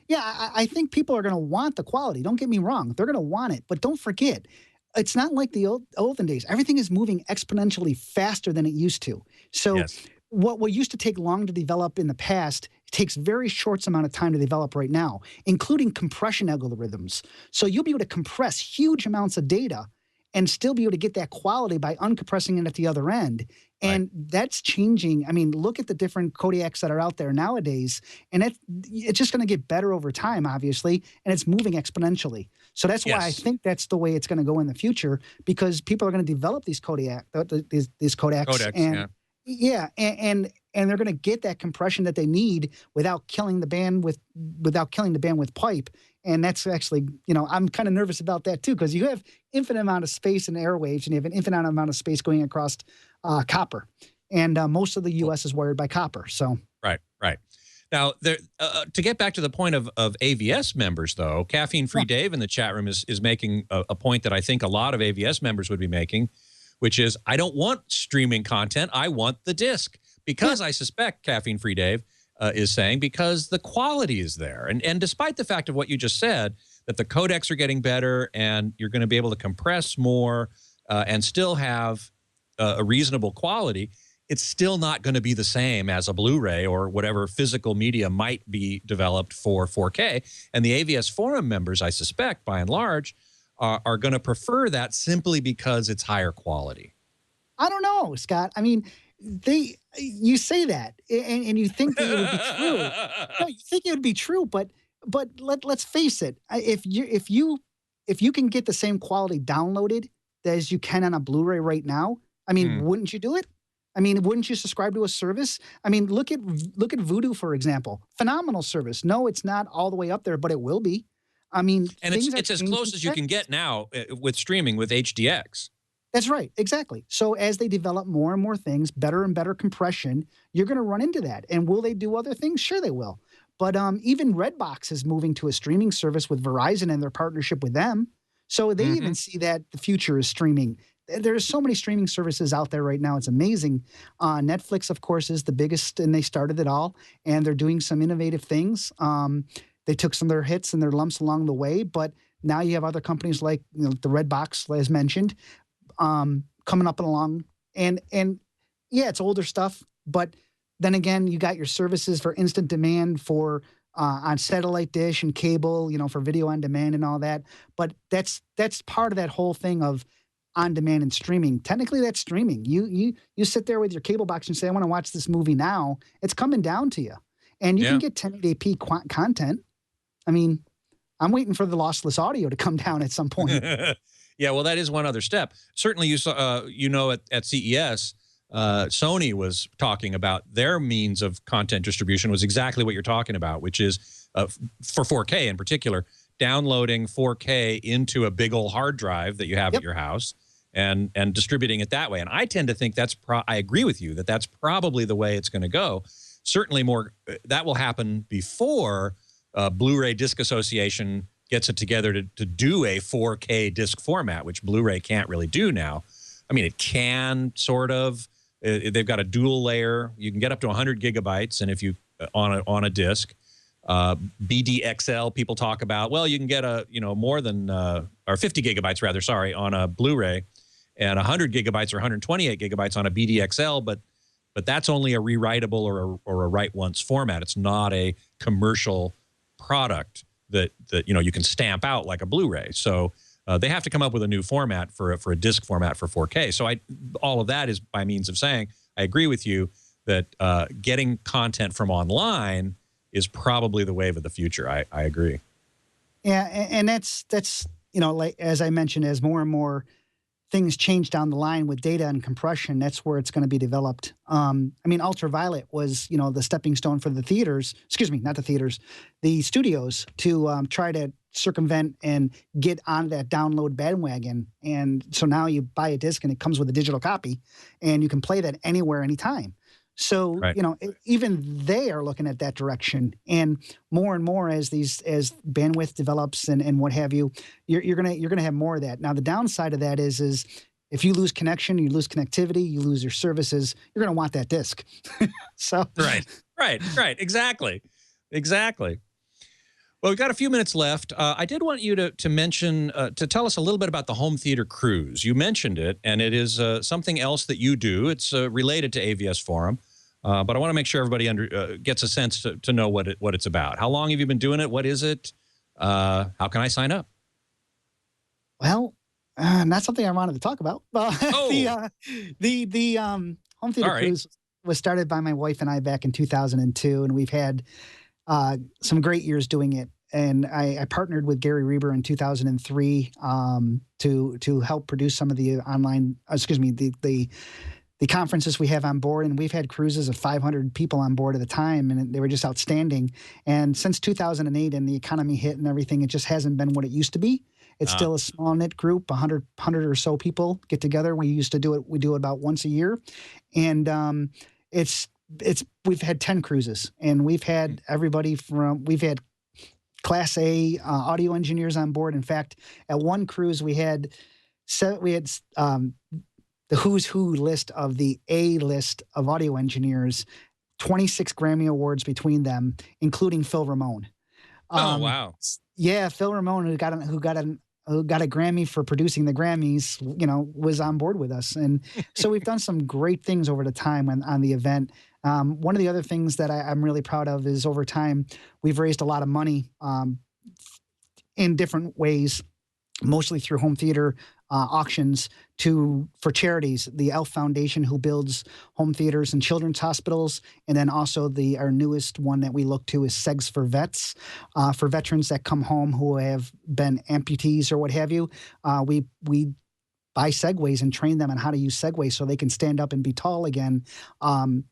Yeah, I think people are going to want the quality. Don't get me wrong. They're going to want it. But don't forget, it's not like the olden days. Everything is moving exponentially faster than it used to. So what used to take long to develop in the past, it takes very short amount of time to develop right now, including compression algorithms. So you'll be able to compress huge amounts of data and still be able to get that quality by uncompressing it at the other end. And that's changing. I mean, look at the different Kodiaks that are out there nowadays, and it's just going to get better over time, obviously, and it's moving exponentially. So that's why I think that's the way it's going to go in the future, because people are going to develop these Kodaks, and they're going to get that compression that they need without killing the bandwidth pipe. And that's actually, I'm kind of nervous about that too, because you have infinite amount of space in airwaves, and you have an infinite amount of space going across copper. And most of the U.S. is wired by copper. So right. Now, to get back to the point of AVS members, though, Caffeine-Free Dave in the chat room is making a point that I think a lot of AVS members would be making, which is, I don't want streaming content. I want the disc. Because I suspect Caffeine-Free Dave is saying, because the quality is there. And despite the fact of what you just said, that the codecs are getting better and you're going to be able to compress more and still have a reasonable quality, it's still not going to be the same as a Blu-ray or whatever physical media might be developed for 4K. And the AVSforum members, I suspect, by and large, are going to prefer that simply because it's higher quality. I don't know, Scott. I mean, you say that and you think that it would be true. No, you think it would be true, but let's face it. If you can get the same quality downloaded as you can on a Blu-ray right now, I mean, wouldn't you do it? I mean, wouldn't you subscribe to a service? I mean, look at Vudu, for example. Phenomenal service. No, it's not all the way up there, but it will be. I mean, and it's as close as you can get now with streaming with HDX. That's right. Exactly. So as they develop more and more things, better and better compression, you're going to run into that. And will they do other things? Sure, they will. But even Redbox is moving to a streaming service with Verizon and their partnership with them. So they even see that the future is streaming. There's so many streaming services out there right now. It's amazing. Netflix, of course, is the biggest, and they started it all. And they're doing some innovative things. They took some of their hits and their lumps along the way. But now you have other companies like the Redbox, as mentioned, coming up and along. And yeah, it's older stuff. But then again, you got your services for instant demand for on satellite dish and cable, for video on demand and all that. But that's part of that whole thing of on demand and streaming. Technically, that's streaming. You sit there with your cable box and say, I want to watch this movie now. It's coming down to you. And you can get 1080p content. I mean, I'm waiting for the lossless audio to come down at some point. Yeah, well, that is one other step. Certainly, you saw, at CES, Sony was talking about their means of content distribution was exactly what you're talking about, which is for 4K in particular, downloading 4K into a big old hard drive that you have at your house and distributing it that way. And I tend to think I agree with you that that's probably the way it's going to go. Certainly that will happen before Blu-ray Disc Association gets it together to do a 4K disc format, which Blu-ray can't really do now. I mean, it can sort of. They've got a dual layer. You can get up to 100 gigabytes, and if you on a disc, BDXL people talk about. Well, you can get more than or 50 gigabytes rather. Sorry, on a Blu-ray, and 100 gigabytes or 128 gigabytes on a BDXL. But that's only a rewritable or a write once format. It's not a commercial product that you can stamp out like a Blu-ray. So they have to come up with a new format for a disc format for 4K. So all of that is by means of saying I agree with you that getting content from online is probably the wave of the future. I agree. Yeah, and that's like as I mentioned, as more and more things change down the line with data and compression, that's where it's going to be developed. I mean, Ultraviolet was, the stepping stone for the theaters, excuse me, not the theaters, the studios to try to circumvent and get on that download bandwagon. And so now you buy a disc and it comes with a digital copy and you can play that anywhere, anytime. So, right. Even they are looking at that direction, and more as bandwidth develops and what have you, you're gonna have more of that. Now, the downside of that is if you lose connection, you lose connectivity, you lose your services, you're gonna want that disc. So right, exactly. Well, we've got a few minutes left. I did want you to mention, to tell us a little bit about the home theater cruise. You mentioned it, and it is something else that you do. It's related to AVSforum, but I want to make sure everybody gets a sense to know what it's about. How long have you been doing it? What is it? How can I sign up? Well, not something I wanted to talk about. Oh. The home theater cruise was started by my wife and I back in 2002, and we've had some great years doing it. And I partnered with Gary Reber in 2003 to help produce some of the online, the conferences we have on board. And we've had cruises of 500 people on board at a time, and they were just outstanding. And since 2008 and the economy hit and everything, it just hasn't been what it used to be. It's still a small knit group, 100 or so people get together. We used to do it. We do it about once a year. And it's we've had 10 cruises, and we've had everybody we've had Class A audio engineers on board. In fact, at one cruise we had the who's who list of the A list of audio engineers, 26 Grammy Awards between them, including Phil Ramone. Oh, wow. Yeah, Phil Ramone, who got a Grammy for producing the Grammys, was on board with us. And so we've done some great things over the time on the event. One of the other things that I'm really proud of is over time, we've raised a lot of money in different ways, mostly through home theater auctions for charities. The ELF Foundation, who builds home theaters and children's hospitals, and then also our newest one that we look to is Segs for Vets, for veterans that come home who have been amputees or what have you. We buy Segways and train them on how to use Segways so they can stand up and be tall again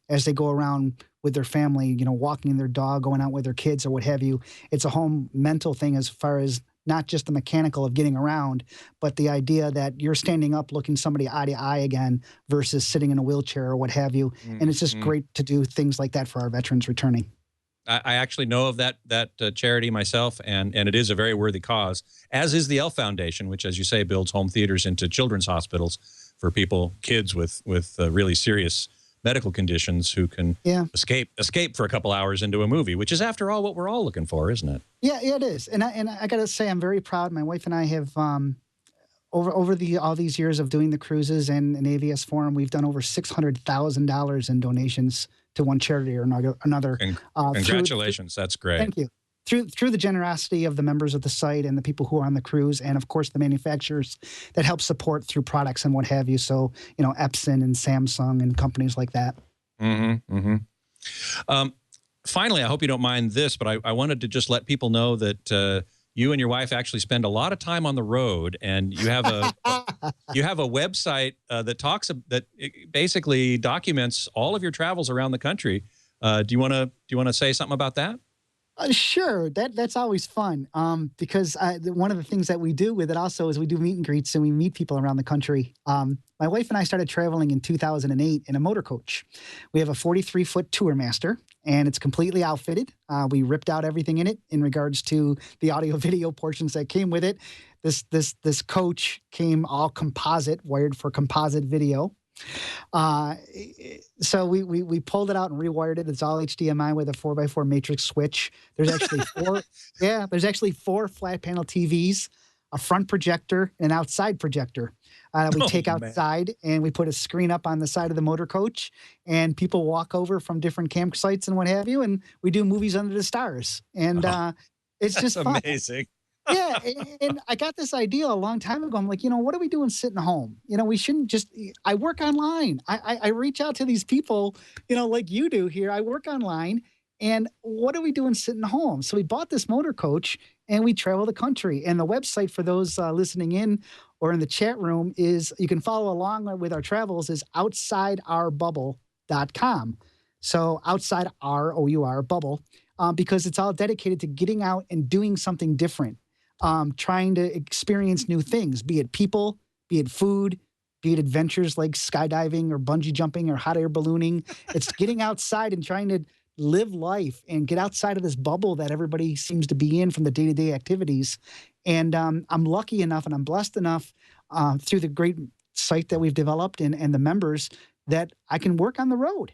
as they go around with their family, walking their dog, going out with their kids or what have you. It's a whole mental thing as far as not just the mechanical of getting around, but the idea that you're standing up looking somebody eye to eye again versus sitting in a wheelchair or what have you. And it's just great to do things like that for our veterans returning. I actually know of that charity myself, and it is a very worthy cause, as is the ELF Foundation, which, as you say, builds home theaters into children's hospitals for kids with really serious medical conditions who can escape for a couple hours into a movie, which is, after all, what we're all looking for, isn't it? Yeah, it is. And I got to say, I'm very proud. My wife and I have, over all these years of doing the cruises and AVSforum, we've done over $600,000 in donations to one charity or another. Congratulations. That's great. Thank you. Through the generosity of the members of the site and the people who are on the cruise, and of course the manufacturers that help support through products and what have you. So, Epson and Samsung and companies like that. Finally, I hope you don't mind this, but I wanted to just let people know that you and your wife actually spend a lot of time on the road, and you have a website that basically documents all of your travels around the country. Do you want to say something about that? Sure. That's always fun because one of the things that we do with it also is we do meet and greets and we meet people around the country. My wife and I started traveling in 2008 in a motor coach. We have a 43-foot Tourmaster, and it's completely outfitted. We ripped out everything in it in regards to the audio-video portions that came with it. This coach came all composite, wired for composite video. So we pulled it out and rewired it. It's all HDMI with a 4x4 matrix switch. There's actually four flat panel TVs, a front projector, an outside projector. We take outside and we put a screen up on the side of the motor coach, and people walk over from different campsites and what have you, and we do movies under the stars. And it's just fun. Amazing. Yeah, and I got this idea a long time ago. I'm like, what are we doing sitting home? We shouldn't just, I work online. I reach out to these people, like you do here. I work online, and what are we doing sitting home? So we bought this motor coach, and we travel the country. And the website for those listening in or in the chat room is, you can follow along with our travels, is outsideourbubble.com. So outside our bubble, because it's all dedicated to getting out and doing something different. Trying to experience new things, be it people, be it food, be it adventures like skydiving or bungee jumping or hot air ballooning. It's getting outside and trying to live life and get outside of this bubble that everybody seems to be in from the day-to-day activities. And I'm lucky enough and I'm blessed enough through the great site that we've developed and the members that I can work on the road.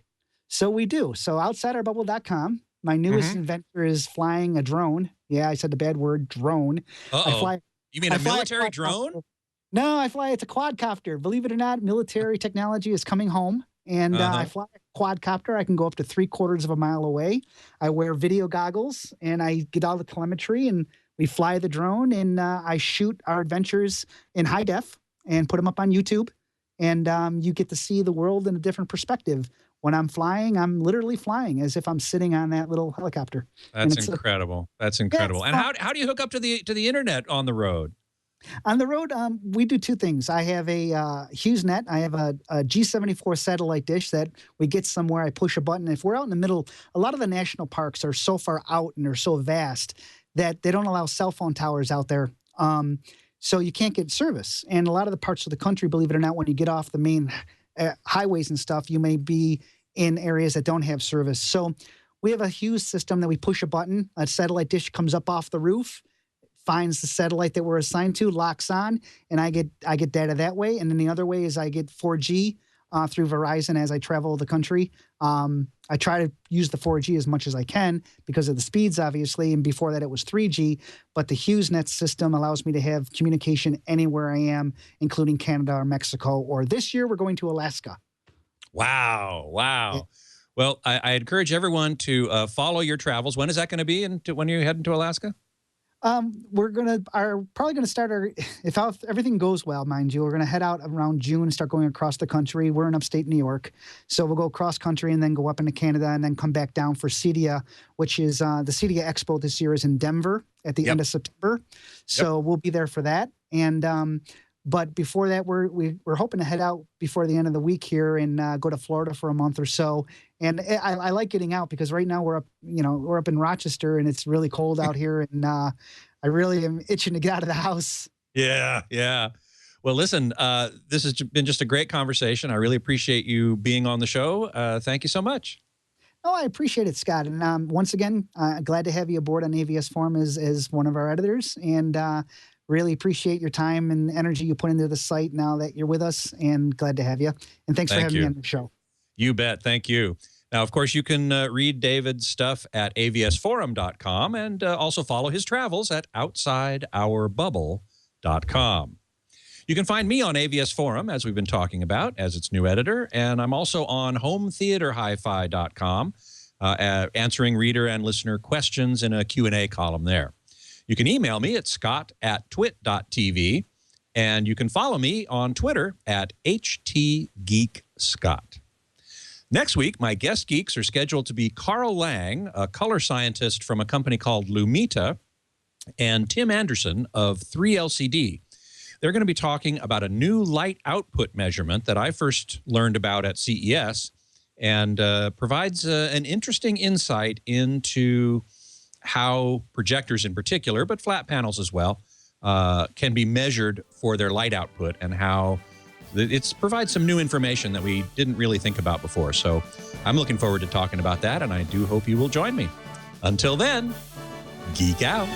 So we do. So outsideourbubble.com. My newest adventure is flying a drone. Yeah, I said the bad word, drone. You mean a military drone? No, it's a quadcopter. Believe it or not, military technology is coming home. And I fly a quadcopter. I can go up to 3/4 of a mile away. I wear video goggles, and I get all the telemetry, and we fly the drone, and I shoot our adventures in high def and put them up on YouTube. And you get to see the world in a different perspective. When I'm flying, I'm literally flying as if I'm sitting on that little helicopter. That's incredible. That's incredible. And how do you hook up to the internet on the road? On the road, we do two things. I have a HughesNet. I have a G74 satellite dish that we get somewhere. I push a button. If we're out in the middle, a lot of the national parks are so far out and they're so vast that they don't allow cell phone towers out there. So you can't get service. And a lot of the parts of the country, believe it or not, when you get off the main highways and stuff, you may be in areas that don't have service. So we have a Hughes system that we push a button, a satellite dish comes up off the roof, finds the satellite that we're assigned to, locks on, and I get data that way. And then the other way is I get 4G through Verizon as I travel the country. I try to use the 4G as much as I can because of the speeds, obviously. And before that, it was 3G. But the HughesNet system allows me to have communication anywhere I am, including Canada or Mexico. Or this year, we're going to Alaska. Wow. Wow. Yeah. Well, I encourage everyone to follow your travels. When is that going to be when you're heading to Alaska? We're probably gonna start if everything goes well, mind you, we're gonna head out around June and start going across the country. We're in upstate New York, so we'll go cross country and then go up into Canada and then come back down for CEDIA, which is the CEDIA Expo this year is in Denver at the end of September. So we'll be there for that. And but before that, we're hoping to head out before the end of the week here and go to Florida for a month or so. And I like getting out because right now we're up in Rochester and it's really cold out here, and I really am itching to get out of the house. Yeah, yeah. Well, listen, this has been just a great conversation. I really appreciate you being on the show. Thank you so much. Oh, I appreciate it, Scott. And once again, glad to have you aboard on AVSforum as one of our editors. And really appreciate your time and energy you put into the site now that you're with us, and glad to have you. And thanks for having me on the show. You bet. Thank you. Now, of course, you can read David's stuff at avsforum.com and also follow his travels at outsideurbubble.com. You can find me on AVSforum, as we've been talking about, as its new editor, and I'm also on hometheaterhifi.com, answering reader and listener questions in a Q&A column there. You can email me at scott@twit.tv, and you can follow me on Twitter at htgeekscott. Next week, my guest geeks are scheduled to be Carl Lang, a color scientist from a company called Lumita, and Tim Anderson of 3LCD. They're going to be talking about a new light output measurement that I first learned about at CES, and provides an interesting insight into how projectors in particular, but flat panels as well, can be measured for their light output, and how it provides some new information that we didn't really think about before. So I'm looking forward to talking about that, and I do hope you will join me. Until then, geek out.